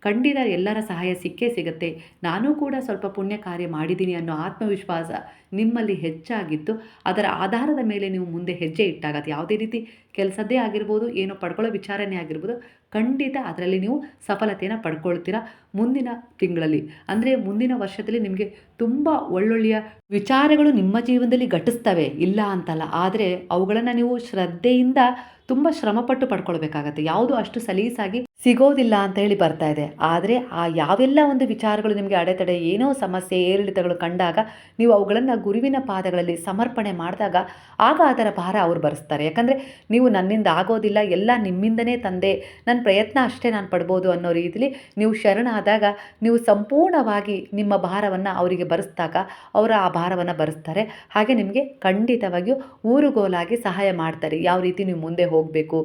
ಖಂಡಿತ ಎಲ್ಲರ ಸಹಾಯ ಸಿಕ್ಕೇ ಸಿಗುತ್ತೆ, ನಾನೂ ಕೂಡ ಸ್ವಲ್ಪ ಪುಣ್ಯ ಕಾರ್ಯ ಮಾಡಿದ್ದೀನಿ ಅನ್ನೋ ಆತ್ಮವಿಶ್ವಾಸ ನಿಮ್ಮಲ್ಲಿ ಹೆಚ್ಚಾಗಿತ್ತು. ಅದರ ಆಧಾರದ ಮೇಲೆ ನೀವು ಮುಂದೆ ಹೆಜ್ಜೆ ಇಟ್ಟಾಗ ಅದು ಯಾವುದೇ ರೀತಿ ಕೆಲಸದ್ದೇ ಆಗಿರ್ಬೋದು, ಏನೋ ಪಡ್ಕೊಳ್ಳೋ ವಿಚಾರನೇ ಆಗಿರ್ಬೋದು, ಖಂಡಿತ ಅದರಲ್ಲಿ ನೀವು ಸಫಲತೆಯನ್ನು ಪಡ್ಕೊಳ್ತೀರಾ. ಮುಂದಿನ ತಿಂಗಳಲ್ಲಿ ಅಂದರೆ ಮುಂದಿನ ವರ್ಷದಲ್ಲಿ ನಿಮಗೆ ತುಂಬ ಒಳ್ಳೊಳ್ಳೆಯ ವಿಚಾರಗಳು ನಿಮ್ಮ ಜೀವನದಲ್ಲಿ ಘಟಿಸ್ತವೆ, ಇಲ್ಲ ಅಂತಲ್ಲ. ಆದರೆ ಅವುಗಳನ್ನು ನೀವು ಶ್ರದ್ಧೆಯಿಂದ ತುಂಬ ಶ್ರಮಪಟ್ಟು ಪಡ್ಕೊಳ್ಬೇಕಾಗತ್ತೆ. ಯಾವುದು ಅಷ್ಟು ಸಲೀಸಾಗಿ ಸಿಗೋದಿಲ್ಲ ಅಂತ ಹೇಳಿ ಬರ್ತಾ ಇದೆ. ಆದರೆ ಆ ಯಾವೆಲ್ಲ ಒಂದು ವಿಚಾರಗಳು ನಿಮಗೆ ಅಡೆತಡೆ, ಏನೋ ಸಮಸ್ಯೆ, ಏರಿಳಿತಗಳು ಕಂಡಾಗ ನೀವು ಅವುಗಳನ್ನು ಗುರುವಿನ ಪಾದಗಳಲ್ಲಿ ಸಮರ್ಪಣೆ ಮಾಡಿದಾಗ ಆಗ ಅದರ ಭಾರ ಅವರು ಭರಿಸ್ತಾರೆ. ಯಾಕಂದರೆ ನೀವು ನನ್ನಿಂದ ಆಗೋದಿಲ್ಲ, ಎಲ್ಲ ನಿಮ್ಮಿಂದನೇ ತಂದೆ, ನನ್ನ ಪ್ರಯತ್ನ ಅಷ್ಟೇ ನಾನು ಪಡ್ಬೋದು ಅನ್ನೋ ರೀತಿಲಿ ನೀವು ಶರಣಾದಾಗ ನೀವು ಸಂಪೂರ್ಣವಾಗಿ ನಿಮ್ಮ ಭಾರವನ್ನು ಅವರಿಗೆ ಭರಿಸಿದಾಗ ಅವರು ಆ ಭಾರವನ್ನು ಭರಿಸ್ತಾರೆ. ಹಾಗೆ ನಿಮಗೆ ಖಂಡಿತವಾಗಿಯೂ ಊರುಗೋಲಾಗಿ ಸಹಾಯ ಮಾಡ್ತಾರೆ. ಯಾವ ರೀತಿ ನೀವು ಮುಂದೆ ಹೋಗಬೇಕು,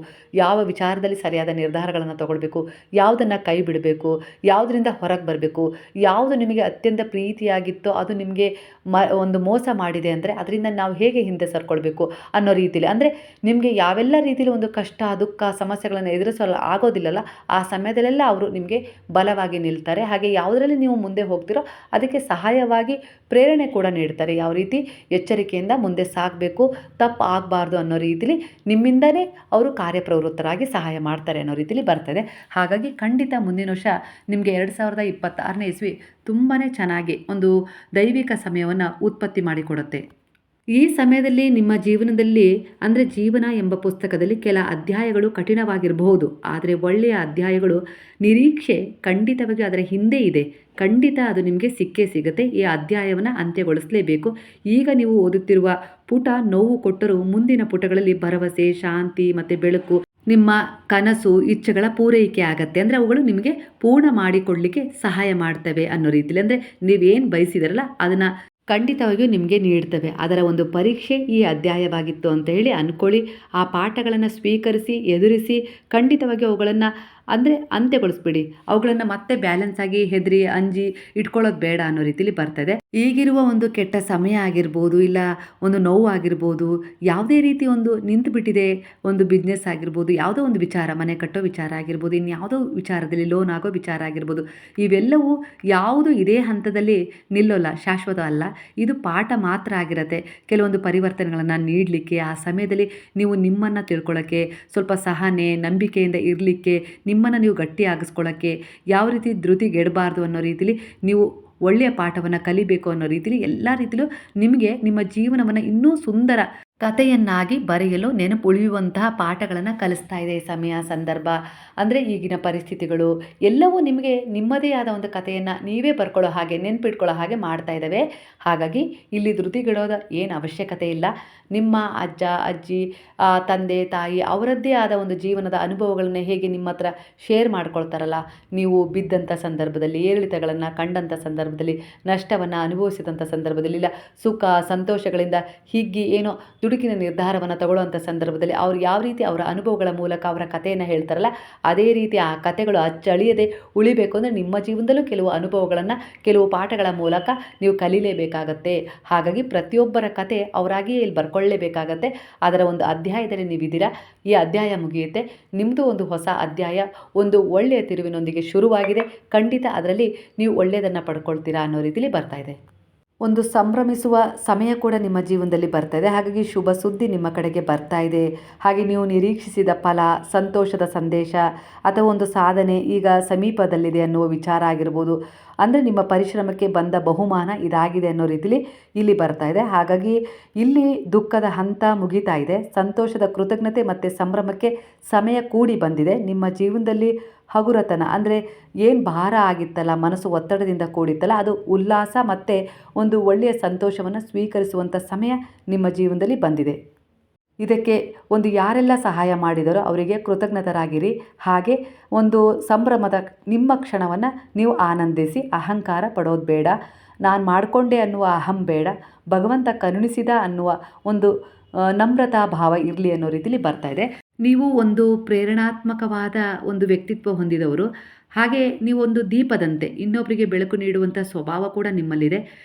ಯಾವ ವಿಚಾರದಲ್ಲಿ ಸರಿಯಾದ ನಿರ್ಧಾರಗಳನ್ನು ತಗೊಳ್ಬೇಕು, ಯಾವುದನ್ನು ಕೈ ಬಿಡಬೇಕು, ಯಾವುದರಿಂದ ಹೊರಗೆ ಬರಬೇಕು, ಯಾವುದು ನಿಮಗೆ ಅತ್ಯಂತ ಪ್ರೀತಿಯಾಗಿತ್ತೋ ಅದು ನಿಮಗೆ ಒಂದು ಮೋಸ ಮಾಡಿದೆ ಅಂದರೆ ಅದರಿಂದ ನಾವು ಹೇಗೆ ಹಿಂದೆ ಸರ್ಕೊಳ್ಬೇಕು ಅನ್ನೋ ರೀತಿಯಲ್ಲಿ, ಅಂದರೆ ನಿಮಗೆ ಯಾವೆಲ್ಲ ರೀತಿಯಲ್ಲಿ ಒಂದು ಕಷ್ಟ, ದುಃಖ, ಸಮಸ್ಯೆಗಳನ್ನು ಎದುರಿಸಲು ಆಗೋದಿಲ್ಲಲ್ಲ ಆ ಸಮಯದಲ್ಲೆಲ್ಲ ಅವರು ನಿಮಗೆ ಬಲವಾಗಿ ನಿಲ್ತಾರೆ. ಹಾಗೆ ಯಾವುದರಲ್ಲಿ ನೀವು ಮುಂದೆ ಹೋಗ್ತಿರೋ ಅದಕ್ಕೆ ಸಹಾಯವಾಗಿ ಪ್ರೇರಣೆ ಕೂಡ ನೀಡ್ತಾರೆ. ಯಾವ ರೀತಿ ಎಚ್ಚರಿಕೆಯಿಂದ ಮುಂದೆ ಸಾಗಬೇಕು, ತಪ್ಪು ಆಗಬಾರ್ದು ಅನ್ನೋ ರೀತಿಲಿ ನಿಮ್ಮಿಂದಲೇ ಅವರು ಕಾರ್ಯಪ್ರವೃತ್ತರಾಗಿ ಸಹಾಯ ಮಾಡ್ತಾರೆ ಅನ್ನೋ ರೀತಿಲಿ ಬರ್ತದೆ. ಹಾಗಾಗಿ ಖಂಡಿತ ಮುಂದಿನ ವರ್ಷ ನಿಮಗೆ 2026ನೇ ಇಸ್ವಿ ತುಂಬಾ ಚೆನ್ನಾಗಿ ಒಂದು ದೈವಿಕ ಸಮಯವನ್ನು ಉತ್ಪತ್ತಿ ಮಾಡಿಕೊಡುತ್ತೆ. ಈ ಸಮಯದಲ್ಲಿ ನಿಮ್ಮ ಜೀವನದಲ್ಲಿ ಅಂದರೆ ಜೀವನ ಎಂಬ ಪುಸ್ತಕದಲ್ಲಿ ಕೆಲ ಅಧ್ಯಾಯಗಳು ಕಠಿಣವಾಗಿರಬಹುದು, ಆದರೆ ಒಳ್ಳೆಯ ಅಧ್ಯಾಯಗಳು ನಿರೀಕ್ಷೆ ಖಂಡಿತವಾಗಿ ಅದರ ಹಿಂದೆ ಇದೆ. ಖಂಡಿತ ಅದು ನಿಮಗೆ ಸಿಕ್ಕೇ ಸಿಗುತ್ತೆ. ಈ ಅಧ್ಯಾಯವನ್ನು ಅಂತ್ಯಗೊಳಿಸಲೇಬೇಕು. ಈಗ ನೀವು ಓದುತ್ತಿರುವ ಪುಟ ನೋವು ಕೊಟ್ಟರೂ ಮುಂದಿನ ಪುಟಗಳಲ್ಲಿ ಭರವಸೆ, ಶಾಂತಿ ಮತ್ತು ಬೆಳಕು, ನಿಮ್ಮ ಕನಸು, ಇಚ್ಛೆಗಳ ಪೂರೈಕೆ ಆಗತ್ತೆ. ಅಂದರೆ ಅವುಗಳು ನಿಮಗೆ ಪೂರ್ಣ ಮಾಡಿಕೊಡಲಿಕ್ಕೆ ಸಹಾಯ ಮಾಡ್ತವೆ ಅನ್ನೋ ರೀತಿಯಲ್ಲಿ, ಅಂದರೆ ನೀವೇನು ಬಯಸಿದಾರಲ್ಲ ಅದನ್ನು ಖಂಡಿತವಾಗಿಯೂ ನಿಮಗೆ ನೀಡ್ತವೆ. ಅದರ ಒಂದು ಪರೀಕ್ಷೆ ಈ ಅಧ್ಯಾಯವಾಗಿತ್ತು ಅಂತ ಹೇಳಿ ಅಂದ್ಕೊಳ್ಳಿ. ಆ ಪಾಠಗಳನ್ನು ಸ್ವೀಕರಿಸಿ, ಎದುರಿಸಿ, ಖಂಡಿತವಾಗಿ ಅವುಗಳನ್ನು ಅಂದರೆ ಅಂತ್ಯಗೊಳಿಸ್ಬಿಡಿ. ಅವುಗಳನ್ನು ಮತ್ತೆ ಬ್ಯಾಲೆನ್ಸ್ ಆಗಿ ಹೆದರಿ ಅಂಜಿ ಇಟ್ಕೊಳ್ಳೋದು ಬೇಡ ಅನ್ನೋ ರೀತಿಲಿ ಬರ್ತದೆ. ಈಗಿರುವ ಒಂದು ಕೆಟ್ಟ ಸಮಯ ಆಗಿರ್ಬೋದು, ಇಲ್ಲ ಒಂದು ನೋವು ಆಗಿರ್ಬೋದು, ಯಾವುದೇ ರೀತಿ ಒಂದು ನಿಂತು ಬಿಟ್ಟಿದೆ ಒಂದು ಬಿಸ್ನೆಸ್ ಆಗಿರ್ಬೋದು, ಯಾವುದೋ ಒಂದು ವಿಚಾರ, ಮನೆ ಕಟ್ಟೋ ವಿಚಾರ ಆಗಿರ್ಬೋದು, ಇನ್ಯಾವುದೋ ವಿಚಾರದಲ್ಲಿ ಲೋನ್ ಆಗೋ ವಿಚಾರ ಆಗಿರ್ಬೋದು, ಇವೆಲ್ಲವೂ ಯಾವುದು ಇದೇ ಹಂತದಲ್ಲಿ ನಿಲ್ಲೋಲ್ಲ, ಶಾಶ್ವತ ಅಲ್ಲ. ಇದು ಪಾಠ ಮಾತ್ರ ಆಗಿರುತ್ತೆ. ಕೆಲವೊಂದು ಪರಿವರ್ತನೆಗಳನ್ನು ನೀಡಲಿಕ್ಕೆ, ಆ ಸಮಯದಲ್ಲಿ ನೀವು ನಿಮ್ಮನ್ನು ತಿಳ್ಕೊಳ್ಳೋಕ್ಕೆ, ಸ್ವಲ್ಪ ಸಹನೆ ನಂಬಿಕೆಯಿಂದ ಇರಲಿಕ್ಕೆ, ನಿಮ್ಮನ್ನು ನೀವು ಗಟ್ಟಿಯಾಗಿಸ್ಕೊಳ್ಳೋಕ್ಕೆ, ಯಾವ ರೀತಿ ಧೃತಿಗೆಡಬಾರ್ದು ಅನ್ನೋ ರೀತಿಲಿ ನೀವು ಒಳ್ಳೆಯ ಪಾಠವನ್ನು ಕಲಿಬೇಕು ಅನ್ನೋ ರೀತಿಲಿ ಎಲ್ಲ ರೀತಿಲೂ ನಿಮಗೆ ನಿಮ್ಮ ಜೀವನವನ್ನು ಇನ್ನೂ ಸುಂದರ ಕಥೆಯನ್ನಾಗಿ ಬರೆಯಲು ನೆನಪುಳಿಯುವಂತಹ ಪಾಠಗಳನ್ನು ಕಲಿಸ್ತಾ ಇದೆ ಈ ಸಮಯ ಸಂದರ್ಭ. ಅಂದರೆ ಈಗಿನ ಪರಿಸ್ಥಿತಿಗಳು ಎಲ್ಲವೂ ನಿಮಗೆ ನಿಮ್ಮದೇ ಆದ ಒಂದು ಕಥೆಯನ್ನು ನೀವೇ ಬರ್ಕೊಳ್ಳೋ ಹಾಗೆ, ನೆನಪಿಟ್ಕೊಳ್ಳೋ ಹಾಗೆ ಮಾಡ್ತಾ ಇದ್ದಾವೆ. ಹಾಗಾಗಿ ಇಲ್ಲಿ ಧೃತಿಗೆಡೋದ ಏನು ಅವಶ್ಯಕತೆ ಇಲ್ಲ. ನಿಮ್ಮ ಅಜ್ಜ ಅಜ್ಜಿ, ತಂದೆ ತಾಯಿ ಅವರದ್ದೇ ಆದ ಒಂದು ಜೀವನದ ಅನುಭವಗಳನ್ನ ಹೇಗೆ ನಿಮ್ಮ ಹತ್ರ ಶೇರ್ ಮಾಡ್ಕೊಳ್ತಾರಲ್ಲ, ನೀವು ಬಿದ್ದಂಥ ಸಂದರ್ಭದಲ್ಲಿ, ಏರಿಳಿತಗಳನ್ನು ಕಂಡಂಥ ಸಂದರ್ಭದಲ್ಲಿ, ನಷ್ಟವನ್ನು ಅನುಭವಿಸಿದಂಥ ಸಂದರ್ಭದಲ್ಲಿ, ಇಲ್ಲ ಸುಖ ಸಂತೋಷಗಳಿಂದ ಹಿಗ್ಗಿ ಏನೋ ದುಡುಕಿನ ನಿರ್ಧಾರವನ್ನು ತಗೊಳ್ಳುವಂಥ ಸಂದರ್ಭದಲ್ಲಿ ಅವ್ರು ಯಾವ ರೀತಿ ಅವರ ಅನುಭವಗಳ ಮೂಲಕ ಅವರ ಕಥೆಯನ್ನು ಹೇಳ್ತಾರಲ್ಲ, ಅದೇ ರೀತಿ ಆ ಕಥೆಗಳು ಅಚ್ಚಳಿಯದೆ ಉಳಿಬೇಕು ಅಂದರೆ ನಿಮ್ಮ ಜೀವನದಲ್ಲೂ ಕೆಲವು ಅನುಭವಗಳನ್ನು, ಕೆಲವು ಪಾಠಗಳ ಮೂಲಕ ನೀವು ಕಲೀಲೇಬೇಕಾಗತ್ತೆ. ಹಾಗಾಗಿ ಪ್ರತಿಯೊಬ್ಬರ ಕತೆ ಅವರಾಗಿಯೇ ಇಲ್ಲಿ ಬರ್ಕೊಳ್ಳೇಬೇಕಾಗತ್ತೆ. ಅದರ ಒಂದು ಅಧ್ಯಾಯದಲ್ಲಿ ನೀವಿದ್ದೀರಾ. ಈ ಅಧ್ಯಾಯ ಮುಗಿಯುತ್ತೆ, ನಿಮ್ಮದು ಒಂದು ಹೊಸ ಅಧ್ಯಾಯ ಒಂದು ಒಳ್ಳೆಯ ತಿರುವಿನೊಂದಿಗೆ ಶುರುವಾಗಿದೆ. ಖಂಡಿತ ಅದರಲ್ಲಿ ನೀವು ಒಳ್ಳೆಯದನ್ನು ಪಡ್ಕೊಳ್ತೀರಾ ಅನ್ನೋ ರೀತಿಲಿ ಬರ್ತಾ ಇದೆ. ಒಂದು ಸಂಭ್ರಮಿಸುವ ಸಮಯ ಕೂಡ ನಿಮ್ಮ ಜೀವನದಲ್ಲಿ ಬರ್ತಾ ಇದೆ. ಹಾಗಾಗಿ ಶುಭ ಸುದ್ದಿ ನಿಮ್ಮ ಕಡೆಗೆ ಬರ್ತಾ ಇದೆ. ಹಾಗೆ ನೀವು ನಿರೀಕ್ಷಿಸಿದ ಫಲ, ಸಂತೋಷದ ಸಂದೇಶ ಅಥವಾ ಒಂದು ಸಾಧನೆ ಈಗ ಸಮೀಪದಲ್ಲಿದೆ ಅನ್ನುವ ವಿಚಾರ ಆಗಿರ್ಬೋದು. ಅಂದರೆ ನಿಮ್ಮ ಪರಿಶ್ರಮಕ್ಕೆ ಬಂದ ಬಹುಮಾನ ಇದಾಗಿದೆ ಅನ್ನೋ ರೀತಿಲಿ ಇಲ್ಲಿ ಬರ್ತಾ ಇದೆ. ಹಾಗಾಗಿ ಇಲ್ಲಿ ದುಃಖದ ಹಂತ ಮುಗಿತಾ ಇದೆ. ಸಂತೋಷದ ಕೃತಜ್ಞತೆ ಮತ್ತು ಸಂಭ್ರಮಕ್ಕೆ ಸಮಯ ಕೂಡಿ ಬಂದಿದೆ. ನಿಮ್ಮ ಜೀವನದಲ್ಲಿ ಹಗುರತನ ಅಂದರೆ ಏನು ಭಾರ ಆಗಿತ್ತಲ್ಲ, ಮನಸ್ಸು ಒತ್ತಡದಿಂದ ಕೂಡಿತ್ತಲ್ಲ, ಅದು ಉಲ್ಲಾಸ ಮತ್ತು ಒಂದು ಒಳ್ಳೆಯ ಸಂತೋಷವನ್ನು ಸ್ವೀಕರಿಸುವಂಥ ಸಮಯ ನಿಮ್ಮ ಜೀವನದಲ್ಲಿ ಬಂದಿದೆ. ಇದಕ್ಕೆ ಒಂದು ಯಾರೆಲ್ಲ ಸಹಾಯ ಮಾಡಿದರೋ ಅವರಿಗೆ ಕೃತಜ್ಞತರಾಗಿರಿ. ಹಾಗೆ ಒಂದು ಸಂಭ್ರಮದ ನಿಮ್ಮ ಕ್ಷಣವನ್ನು ನೀವು ಆನಂದಿಸಿ. ಅಹಂಕಾರ ಪಡೋದು ಬೇಡ. ನಾನು ಮಾಡಿಕೊಂಡೆ ಅನ್ನುವ ಅಹಂ ಬೇಡ. ಭಗವಂತ ಕರುಣಿಸಿದ ಅನ್ನುವ ಒಂದು ನಮ್ರತಾ ಭಾವ ಇರಲಿ ಅನ್ನೋ ರೀತಿಲಿ ಬರ್ತಾ ಇದೆ. ನೀವು ಒಂದು ಪ್ರೇರಣಾತ್ಮಕವಾದ ಒಂದು ವ್ಯಕ್ತಿತ್ವ ಹೊಂದಿದವರು. ಹಾಗೆ ನೀವು ಒಂದು ದೀಪದಂತೆ ಇನ್ನೊಬ್ಬರಿಗೆ ಬೆಳಕು ನೀಡುವಂಥ ಸ್ವಭಾವ ಕೂಡ ನಿಮ್ಮಲ್ಲಿದೆ.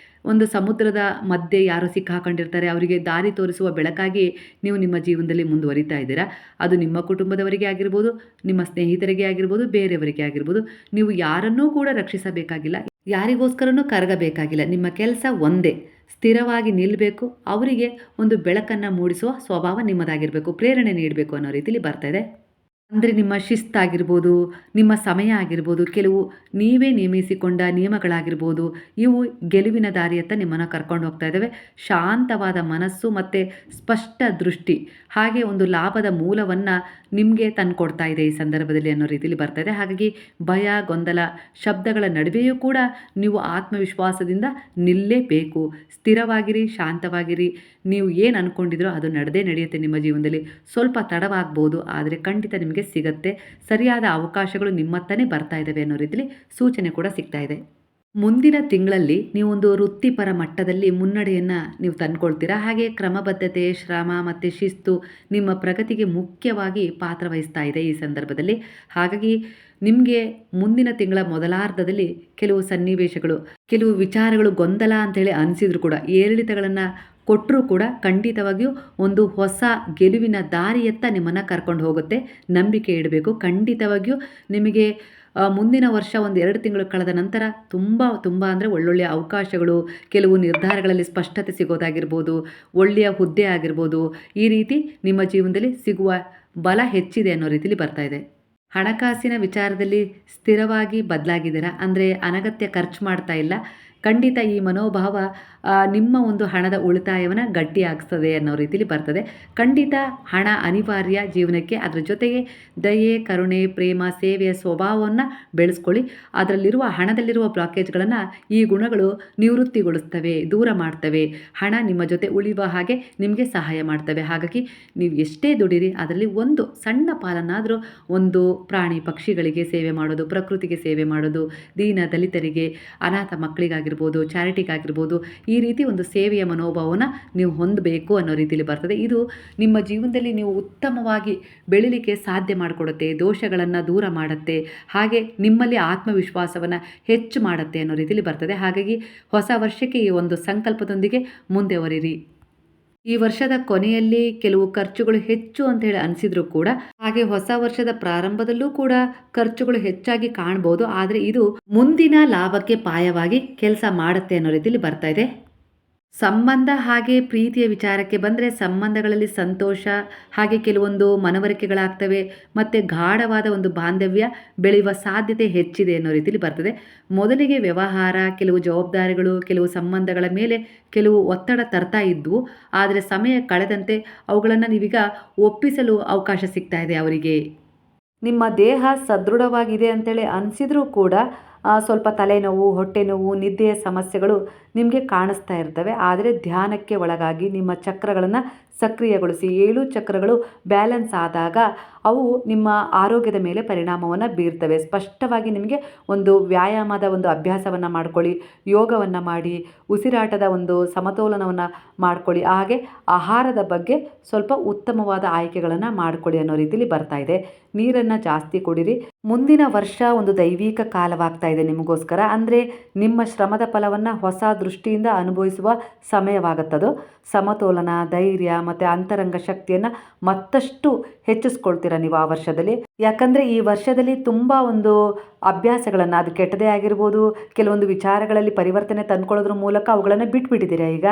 ಒಂದು ಸಮುದ್ರದ ಮಧ್ಯೆ ಯಾರು ಸಿಕ್ಕಾಕೊಂಡಿರ್ತಾರೆ, ಅವರಿಗೆ ದಾರಿ ತೋರಿಸುವ ಬೆಳಕಾಗಿ ನೀವು ನಿಮ್ಮ ಜೀವನದಲ್ಲಿ ಮುಂದುವರಿತಾ ಇದ್ದೀರಾ. ಅದು ನಿಮ್ಮ ಕುಟುಂಬದವರಿಗೆ ಆಗಿರ್ಬೋದು, ನಿಮ್ಮ ಸ್ನೇಹಿತರಿಗೆ ಆಗಿರ್ಬೋದು, ಬೇರೆಯವರಿಗೆ ಆಗಿರ್ಬೋದು. ನೀವು ಯಾರನ್ನೂ ಕೂಡ ರಕ್ಷಿಸಬೇಕಾಗಿಲ್ಲ, ಯಾರಿಗೋಸ್ಕರನೂ ಕರಗಬೇಕಾಗಿಲ್ಲ. ನಿಮ್ಮ ಕೆಲಸ ಒಂದೇ, ಸ್ಥಿರವಾಗಿ ನಿಲ್ಲಬೇಕು. ಅವರಿಗೆ ಒಂದು ಬೆಳಕನ್ನು ಮೂಡಿಸುವ ಸ್ವಭಾವ ನಿಮ್ಮದಾಗಿರಬೇಕು, ಪ್ರೇರಣೆ ನೀಡಬೇಕು ಅನ್ನೋ ರೀತಿಲಿ ಬರ್ತಾ ಇದೆ. ಅಂದರೆ ನಿಮ್ಮ ಶಿಸ್ತಾಗಿರ್ಬೋದು, ನಿಮ್ಮ ಸಮಯ ಆಗಿರ್ಬೋದು, ಕೆಲವು ನೀವೇ ನೇಮಿಸಿಕೊಂಡ ನಿಯಮಗಳಾಗಿರ್ಬೋದು, ಇವು ಗೆಲುವಿನ ದಾರಿಯತ್ತ ನಿಮ್ಮನ್ನು ಕರ್ಕೊಂಡು ಹೋಗ್ತಾ ಇದ್ದಾವೆ. ಶಾಂತವಾದ ಮನಸ್ಸು ಮತ್ತು ಸ್ಪಷ್ಟ ದೃಷ್ಟಿ, ಹಾಗೆ ಒಂದು ಲಾಭದ ಮೂಲವನ್ನು ನಿಮಗೆ ತಂದುಕೊಡ್ತಾ ಇದೆ ಈ ಸಂದರ್ಭದಲ್ಲಿ ಅನ್ನೋ ರೀತಿಲಿ ಬರ್ತಾ ಇದೆ. ಹಾಗಾಗಿ ಭಯ, ಗೊಂದಲ, ಶಬ್ದಗಳ ನಡುವೆಯೂ ಕೂಡ ನೀವು ಆತ್ಮವಿಶ್ವಾಸದಿಂದ ನಿಲ್ಲೇಬೇಕು. ಸ್ಥಿರವಾಗಿರಿ, ಶಾಂತವಾಗಿರಿ. ನೀವು ಏನು ಅಂದ್ಕೊಂಡಿದ್ರೋ ಅದು ನಡೆಯುತ್ತೆ ನಿಮ್ಮ ಜೀವನದಲ್ಲಿ. ಸ್ವಲ್ಪ ತಡವಾಗ್ಬೋದು, ಆದರೆ ಖಂಡಿತ ನಿಮಗೆ ಸಿಗತ್ತೆ. ಸರಿಯಾದ ಅವಕಾಶಗಳು ನಿಮ್ಮತ್ತನೇ ಬರ್ತಾ ಇದ್ದಾವೆ ಅನ್ನೋ ರೀತಿಲಿ ಸೂಚನೆ ಕೂಡ ಸಿಗ್ತಾ ಇದೆ. ಮುಂದಿನ ತಿಂಗಳಲ್ಲಿ ನೀವೊಂದು ವೃತ್ತಿಪರ ಮಟ್ಟದಲ್ಲಿ ಮುನ್ನಡೆಯನ್ನು ನೀವು ತಂದುಕೊಳ್ತೀರಾ. ಹಾಗೆ ಕ್ರಮಬದ್ಧತೆ, ಶ್ರಮ ಮತ್ತು ಶಿಸ್ತು ನಿಮ್ಮ ಪ್ರಗತಿಗೆ ಮುಖ್ಯವಾಗಿ ಪಾತ್ರವಹಿಸ್ತಾ ಇದೆ ಈ ಸಂದರ್ಭದಲ್ಲಿ. ಹಾಗಾಗಿ ನಿಮಗೆ ಮುಂದಿನ ತಿಂಗಳ ಮೊದಲಾರ್ಧದಲ್ಲಿ ಕೆಲವು ಸನ್ನಿವೇಶಗಳು, ಕೆಲವು ವಿಚಾರಗಳು ಗೊಂದಲ ಅಂತೇಳಿ ಅನಿಸಿದ್ರು ಕೂಡ, ಏರಿಳಿತಗಳನ್ನು ಕೊಟ್ಟರೂ ಕೂಡ ಖಂಡಿತವಾಗಿಯೂ ಒಂದು ಹೊಸ ಗೆಲುವಿನ ದಾರಿಯತ್ತ ನಿಮ್ಮನ್ನು ಕರ್ಕೊಂಡು ಹೋಗುತ್ತೆ. ನಂಬಿಕೆ ಇಡಬೇಕು. ಖಂಡಿತವಾಗಿಯೂ ನಿಮಗೆ ಮುಂದಿನ ವರ್ಷ ಒಂದು 2 ತಿಂಗಳು ಕಳೆದ ನಂತರ ತುಂಬ ಅಂದರೆ ಒಳ್ಳೊಳ್ಳೆಯ ಅವಕಾಶಗಳು, ಕೆಲವು ನಿರ್ಧಾರಗಳಲ್ಲಿ ಸ್ಪಷ್ಟತೆ ಸಿಗೋದಾಗಿರ್ಬೋದು, ಒಳ್ಳೆಯ ಹುದ್ದೆ ಆಗಿರ್ಬೋದು, ಈ ರೀತಿ ನಿಮ್ಮ ಜೀವನದಲ್ಲಿ ಸಿಗುವ ಬಲ ಹೆಚ್ಚಿದೆ ಅನ್ನೋ ರೀತಿಲಿ ಬರ್ತಾ ಇದೆ. ಹಣಕಾಸಿನ ವಿಚಾರದಲ್ಲಿ ಸ್ಥಿರವಾಗಿ ಬದಲಾಗಿದ್ದೀರಾ. ಅಂದರೆ ಅನಗತ್ಯ ಖರ್ಚು ಮಾಡ್ತಾ ಇಲ್ಲ. ಖಂಡಿತ ಈ ಮನೋಭಾವ ನಿಮ್ಮ ಒಂದು ಹಣದ ಉಳಿತಾಯವನ್ನು ಗಟ್ಟಿಯಾಗಿಸ್ತದೆ ಅನ್ನೋ ರೀತಿಲಿ ಬರ್ತದೆ. ಖಂಡಿತ ಹಣ ಅನಿವಾರ್ಯ ಜೀವನಕ್ಕೆ. ಅದರ ಜೊತೆಗೆ ದಯೆ, ಕರುಣೆ, ಪ್ರೇಮ, ಸೇವೆಯ ಸ್ವಭಾವವನ್ನು ಬೆಳೆಸ್ಕೊಳ್ಳಿ. ಅದರಲ್ಲಿರುವ ಹಣದಲ್ಲಿರುವ ಬ್ಲಾಕೇಜ್ಗಳನ್ನು ಈ ಗುಣಗಳು ನಿವೃತ್ತಿಗೊಳಿಸ್ತವೆ, ದೂರ ಮಾಡ್ತವೆ. ಹಣ ನಿಮ್ಮ ಜೊತೆ ಉಳಿಯುವ ಹಾಗೆ ನಿಮಗೆ ಸಹಾಯ ಮಾಡ್ತವೆ. ಹಾಗಾಗಿ ನೀವು ಎಷ್ಟೇ ದುಡಿರಿ, ಅದರಲ್ಲಿ ಒಂದು ಸಣ್ಣ ಪಾಲನ್ನಾದರೂ ಒಂದು ಪ್ರಾಣಿ ಪಕ್ಷಿಗಳಿಗೆ ಸೇವೆ ಮಾಡೋದು, ಪ್ರಕೃತಿಗೆ ಸೇವೆ ಮಾಡೋದು, ದೀನ ದಲಿತರಿಗೆ, ಅನಾಥ ಮಕ್ಕಳಿಗಾಗಿ ಆಗಿರ್ಬೋದು, ಚಾರಿಟಿಗಾಗಿರ್ಬೋದು, ಈ ರೀತಿ ಒಂದು ಸೇವೆಯ ಮನೋಭಾವನ ನೀವು ಹೊಂದಬೇಕು ಅನ್ನೋ ರೀತಿಯಲ್ಲಿ ಬರ್ತದೆ. ಇದು ನಿಮ್ಮ ಜೀವನದಲ್ಲಿ ನೀವು ಉತ್ತಮವಾಗಿ ಬೆಳಿಲಿಕ್ಕೆ ಸಾಧ್ಯ ಮಾಡಿಕೊಡುತ್ತೆ, ದೋಷಗಳನ್ನು ದೂರ ಮಾಡುತ್ತೆ, ಹಾಗೆ ನಿಮ್ಮಲ್ಲಿ ಆತ್ಮವಿಶ್ವಾಸವನ್ನು ಹೆಚ್ಚು ಮಾಡುತ್ತೆ ಅನ್ನೋ ರೀತಿಯಲ್ಲಿ ಬರ್ತದೆ. ಹಾಗಾಗಿ ಹೊಸ ವರ್ಷಕ್ಕೆ ಈ ಒಂದು ಸಂಕಲ್ಪದೊಂದಿಗೆ ಮುಂದೆ ಹೊರಿರಿ. ಈ ವರ್ಷದ ಕೊನೆಯಲ್ಲಿ ಕೆಲವು ಖರ್ಚುಗಳು ಹೆಚ್ಚು ಅಂತ ಹೇಳಿ ಅನಿಸಿದ್ರು ಕೂಡ, ಹಾಗೆ ಹೊಸ ವರ್ಷದ ಪ್ರಾರಂಭದಲ್ಲೂ ಕೂಡ ಖರ್ಚುಗಳು ಹೆಚ್ಚಾಗಿ ಕಾಣ್ಬೋದು. ಆದರೆ ಇದು ಮುಂದಿನ ಲಾಭಕ್ಕೆ ಪಾಯವಾಗಿ ಕೆಲಸ ಮಾಡುತ್ತೆ ಅನ್ನೋ ರೀತಿಯಲ್ಲಿ ಬರ್ತಾ ಇದೆ. ಸಂಬಂಧ ಹಾಗೆ ಪ್ರೀತಿಯ ವಿಚಾರಕ್ಕೆ ಬಂದರೆ, ಸಂಬಂಧಗಳಲ್ಲಿ ಸಂತೋಷ ಹಾಗೆ ಕೆಲವೊಂದು ಮನವರಿಕೆಗಳಾಗ್ತವೆ ಮತ್ತು ಗಾಢವಾದ ಒಂದು ಬಾಂಧವ್ಯ ಬೆಳೆಯುವ ಸಾಧ್ಯತೆ ಹೆಚ್ಚಿದೆ ಅನ್ನೋ ರೀತಿಯಲ್ಲಿ ಬರ್ತದೆ. ಮೊದಲಿಗೆ ವ್ಯವಹಾರ, ಕೆಲವು ಜವಾಬ್ದಾರಿಗಳು, ಕೆಲವು ಸಂಬಂಧಗಳ ಮೇಲೆ ಕೆಲವು ಒತ್ತಡ ತರ್ತಾ ಇದ್ವು. ಆದರೆ ಸಮಯ ಕಳೆದಂತೆ ಅವುಗಳನ್ನು ನೀವೀಗ ಒಪ್ಪಿಸಲು ಅವಕಾಶ ಸಿಗ್ತಾ ಇದೆ ಅವರಿಗೆ. ನಿಮ್ಮ ದೇಹ ಸದೃಢವಾಗಿದೆ ಅಂತೇಳಿ ಅನಿಸಿದ್ರೂ ಕೂಡ ಸ್ವಲ್ಪ ತಲೆನೋವು, ಹೊಟ್ಟೆ ನೋವು, ನಿದ್ದೆಯ ಸಮಸ್ಯೆಗಳು ನಿಮಗೆ ಕಾಣಿಸ್ತಾ ಇರ್ತವೆ. ಆದರೆ ಧ್ಯಾನಕ್ಕೆ ಒಳಗಾಗಿ ನಿಮ್ಮ ಚಕ್ರಗಳನ್ನು ಸಕ್ರಿಯಗೊಳಿಸಿ, 7 ಚಕ್ರಗಳು ಬ್ಯಾಲೆನ್ಸ್ ಆದಾಗ ಅವು ನಿಮ್ಮ ಆರೋಗ್ಯದ ಮೇಲೆ ಪರಿಣಾಮವನ್ನು ಬೀರ್ತವೆ. ಸ್ಪಷ್ಟವಾಗಿ ನಿಮಗೆ ಒಂದು ವ್ಯಾಯಾಮದ ಒಂದು ಅಭ್ಯಾಸವನ್ನು ಮಾಡ್ಕೊಳ್ಳಿ, ಯೋಗವನ್ನು ಮಾಡಿ, ಉಸಿರಾಟದ ಒಂದು ಸಮತೋಲನವನ್ನು ಮಾಡ್ಕೊಳ್ಳಿ, ಹಾಗೆ ಆಹಾರದ ಬಗ್ಗೆ ಸ್ವಲ್ಪ ಉತ್ತಮವಾದ ಆಯ್ಕೆಗಳನ್ನು ಮಾಡ್ಕೊಳ್ಳಿ ಅನ್ನೋ ರೀತಿಯಲ್ಲಿ ಬರ್ತಾ ಇದೆ. ನೀರನ್ನು ಜಾಸ್ತಿ ಕುಡಿರಿ. ಮುಂದಿನ ವರ್ಷ ಒಂದು ದೈವಿಕ ಕಾಲವಾಗ್ತಾ ಇದೆ ನಿಮಗೋಸ್ಕರ. ಅಂದರೆ ನಿಮ್ಮ ಶ್ರಮದ ಫಲವನ್ನು ಹೊಸ ದೃಷ್ಟಿಯಿಂದ ಅನುಭವಿಸುವ ಸಮಯವಾಗುತ್ತದು. ಸಮತೋಲನ, ಧೈರ್ಯ ಮತ್ತು ಅಂತರಂಗ ಶಕ್ತಿಯನ್ನು ಮತ್ತಷ್ಟು ಹೆಚ್ಚಿಸ್ಕೊಳ್ತೀರ ನೀವು ಆ ವರ್ಷದಲ್ಲಿ. ಯಾಕಂದರೆ ಈ ವರ್ಷದಲ್ಲಿ ತುಂಬ ಒಂದು ಅಭ್ಯಾಸಗಳನ್ನು, ಅದು ಕೆಟ್ಟದೇ ಆಗಿರ್ಬೋದು, ಕೆಲವೊಂದು ವಿಚಾರಗಳಲ್ಲಿ ಪರಿವರ್ತನೆ ತಂದ್ಕೊಳ್ಳೋದ್ರ ಮೂಲಕ ಅವುಗಳನ್ನು ಬಿಟ್ಬಿಟ್ಟಿದ್ದೀರಾ. ಈಗ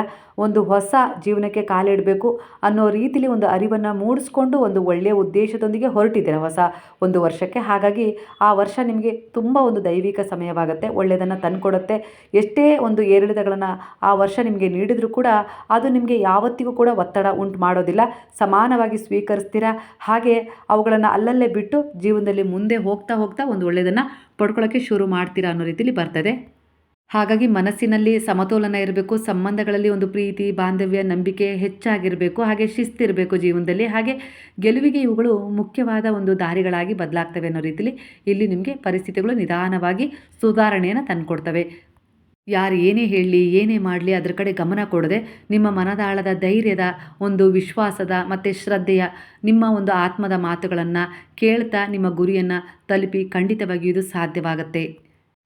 ಒಂದು ಹೊಸ ಜೀವನಕ್ಕೆ ಕಾಲಿಡಬೇಕು ಅನ್ನೋ ರೀತಿಲಿ ಒಂದು ಅರಿವನ್ನು ಮೂಡಿಸ್ಕೊಂಡು ಒಂದು ಒಳ್ಳೆಯ ಉದ್ದೇಶದೊಂದಿಗೆ ಹೊರಟಿದ್ದೀರಾ ಹೊಸ ಒಂದು ವರ್ಷಕ್ಕೆ. ಹಾಗಾಗಿ ಆ ವರ್ಷ ನಿಮಗೆ ತುಂಬ ಒಂದು ದೈವಿಕ ಸಮಯವಾಗುತ್ತೆ, ಒಳ್ಳೆಯದನ್ನು ತಂದುಕೊಡುತ್ತೆ. ಎಷ್ಟೇ ಒಂದು ಏರಿಳಿತಗಳನ್ನು ಆ ವರ್ಷ ನಿಮಗೆ ನೀಡಿದರೂ ಕೂಡ ಅದು ನಿಮಗೆ ಯಾವತ್ತಿಗೂ ಕೂಡ ಒತ್ತಡ ಉಂಟು ಮಾಡೋದಿಲ್ಲ. ಸಮಾನವಾಗಿ ಸ್ವೀಕರಿಸ್ತೀರಾ. ಹಾಗೆ ಅವುಗಳನ್ನು ಅಲ್ಲಲ್ಲೇ ಬಿಟ್ಟು ಜೀವನದಲ್ಲಿ ಮುಂದೆ ಹೋಗ್ತಾ ಹೋಗ್ತಾ ಒಂದು ಒಳ್ಳೆಯದನ್ನು ಪಡ್ಕೊಳ್ಳೋಕ್ಕೆ ಶುರು ಮಾಡ್ತೀರಾ ಅನ್ನೋ ರೀತಿಯಲ್ಲಿ ಬರ್ತದೆ. ಹಾಗಾಗಿ ಮನಸ್ಸಿನಲ್ಲಿ ಸಮತೋಲನ ಇರಬೇಕು, ಸಂಬಂಧಗಳಲ್ಲಿ ಒಂದು ಪ್ರೀತಿ, ಬಾಂಧವ್ಯ, ನಂಬಿಕೆ ಹೆಚ್ಚಾಗಿರಬೇಕು, ಹಾಗೆ ಶಿಸ್ತಿರಬೇಕು ಜೀವನದಲ್ಲಿ. ಹಾಗೆ ಗೆಲುವಿಗೆ ಇವುಗಳು ಮುಖ್ಯವಾದ ಒಂದು ದಾರಿಗಳಾಗಿ ಬದಲಾಗ್ತವೆ ಅನ್ನೋ ರೀತಿಯಲ್ಲಿ ಇಲ್ಲಿ ನಿಮಗೆ ಪರಿಸ್ಥಿತಿಗಳು ನಿಧಾನವಾಗಿ ಸುಧಾರಣೆಯನ್ನು ತಂದುಕೊಡ್ತವೆ. ಯಾರು ಏನೇ ಹೇಳಲಿ, ಏನೇ ಮಾಡಲಿ ಅದರ ಕಡೆ ಗಮನ ಕೊಡದೆ ನಿಮ್ಮ ಮನದಾಳದ ಧೈರ್ಯದ, ಒಂದು ವಿಶ್ವಾಸದ ಮತ್ತು ಶ್ರದ್ಧೆಯ, ನಿಮ್ಮ ಒಂದು ಆತ್ಮದ ಮಾತುಗಳನ್ನು ಕೇಳ್ತಾ ನಿಮ್ಮ ಗುರಿಯನ್ನು ತಲುಪಿ ಖಂಡಿತವಾಗಿಯೂ ಇದು ಸಾಧ್ಯವಾಗುತ್ತೆ.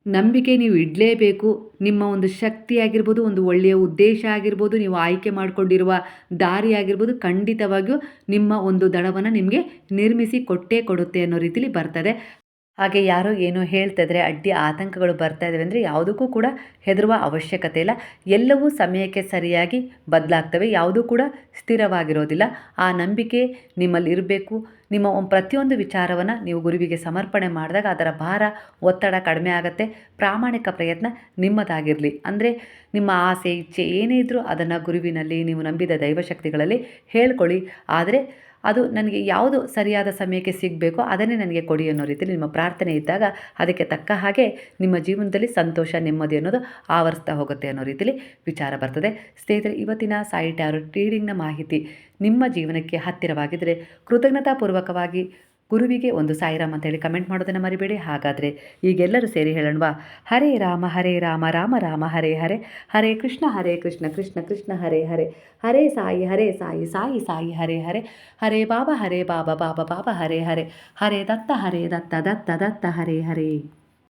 ನಂಬಿಕೆ ನೀವು ಇಡಲೇಬೇಕು. ನಿಮ್ಮ ಒಂದು ಶಕ್ತಿ ಆಗಿರ್ಬೋದು, ಒಂದು ಒಳ್ಳೆಯ ಉದ್ದೇಶ ಆಗಿರ್ಬೋದು, ನೀವು ಆಯ್ಕೆ ಮಾಡಿಕೊಂಡಿರುವ ದಾರಿ ಆಗಿರ್ಬೋದು, ಖಂಡಿತವಾಗಿಯೂ ನಿಮ್ಮ ಒಂದು ದಡವನ್ನು ನಿಮಗೆ ನಿರ್ಮಿಸಿ ಕೊಟ್ಟೇ ಕೊಡುತ್ತೆ ಅನ್ನೋ ರೀತಿಲಿ ಬರ್ತದೆ. ಹಾಗೆ ಯಾರೋ ಏನೋ ಹೇಳ್ತಿದ್ರೆ, ಅಡ್ಡಿ ಆತಂಕಗಳು ಬರ್ತಾ ಇದ್ದಾವೆ ಅಂದರೆ ಯಾವುದಕ್ಕೂ ಕೂಡ ಹೆದರುವ ಅವಶ್ಯಕತೆ ಇಲ್ಲ. ಎಲ್ಲವೂ ಸಮಯಕ್ಕೆ ಸರಿಯಾಗಿ ಬದಲಾಗ್ತವೆ. ಯಾವುದೂ ಕೂಡ ಸ್ಥಿರವಾಗಿರೋದಿಲ್ಲ. ಆ ನಂಬಿಕೆ ನಿಮ್ಮಲ್ಲಿರಬೇಕು. ನಿಮ್ಮ ಪ್ರತಿಯೊಂದು ವಿಚಾರವನ್ನು ನೀವು ಗುರುವಿಗೆ ಸಮರ್ಪಣೆ ಮಾಡಿದಾಗ ಅದರ ಭಾರ, ಒತ್ತಡ ಕಡಿಮೆ ಆಗುತ್ತೆ. ಪ್ರಾಮಾಣಿಕ ಪ್ರಯತ್ನ ನಿಮ್ಮದಾಗಿರಲಿ. ಅಂದರೆ ನಿಮ್ಮ ಆಸೆ, ಇಚ್ಛೆ ಏನೇ ಇದ್ದರೂ ಅದನ್ನು ಗುರುವಿನಲ್ಲಿ, ನೀವು ನಂಬಿದ ದೈವಶಕ್ತಿಗಳಲ್ಲಿ ಹೇಳ್ಕೊಳ್ಳಿ. ಆದರೆ ಅದು ನನಗೆ ಯಾವುದು ಸರಿಯಾದ ಸಮಯಕ್ಕೆ ಸಿಗಬೇಕೋ ಅದನ್ನೇ ನನಗೆ ಕೊಡಿ ಅನ್ನೋ ರೀತಿಯಲ್ಲಿ ನಿಮ್ಮ ಪ್ರಾರ್ಥನೆ ಇದ್ದಾಗ ಅದಕ್ಕೆ ತಕ್ಕ ಹಾಗೆ ನಿಮ್ಮ ಜೀವನದಲ್ಲಿ ಸಂತೋಷ, ನೆಮ್ಮದಿ ಅನ್ನೋದು ಆವರಿಸ್ತಾ ಹೋಗುತ್ತೆ ಅನ್ನೋ ರೀತಿಯಲ್ಲಿ ವಿಚಾರ ಬರ್ತದೆ. ಸ್ನೇಹಿತರೆ, ಇವತ್ತಿನ ಸಾಯಿ ಟ್ಯಾರೋಟ್ ರೀಡಿಂಗ್ನ ಮಾಹಿತಿ ನಿಮ್ಮ ಜೀವನಕ್ಕೆ ಹತ್ತಿರವಾಗಿದ್ದರೆ ಕೃತಜ್ಞತಾಪೂರ್ವಕವಾಗಿ ಗುರುವಿಗೆ ಒಂದು ಸಾಯಿರಾಮ್ ಅಂತ ಹೇಳಿ ಕಮೆಂಟ್ ಮಾಡೋದನ್ನು ಮರಿಬೇಡಿ. ಹಾಗಾದರೆ ಈಗೆಲ್ಲರೂ ಸೇರಿ ಹೇಳೋಣವಾ? ಹರೇ ರಾಮ ರಾಮ ರಾಮ ಹರೇ ಹರೇ, ಹರೇ ಕೃಷ್ಣ ಕೃಷ್ಣ ಕೃಷ್ಣ ಹರೇ ಹರೇ, ಹರೇ ಸಾಯಿ ಸಾಯಿ ಹರೇ ಹರೇ, ಹರೇ ಬಾಬಾ ಬಾಬಾ ಬಾಬಾ ಹರೇ ಹರೇ, ಹರೇ ದತ್ತ ದತ್ತ ಹರೇ ಹರೇ.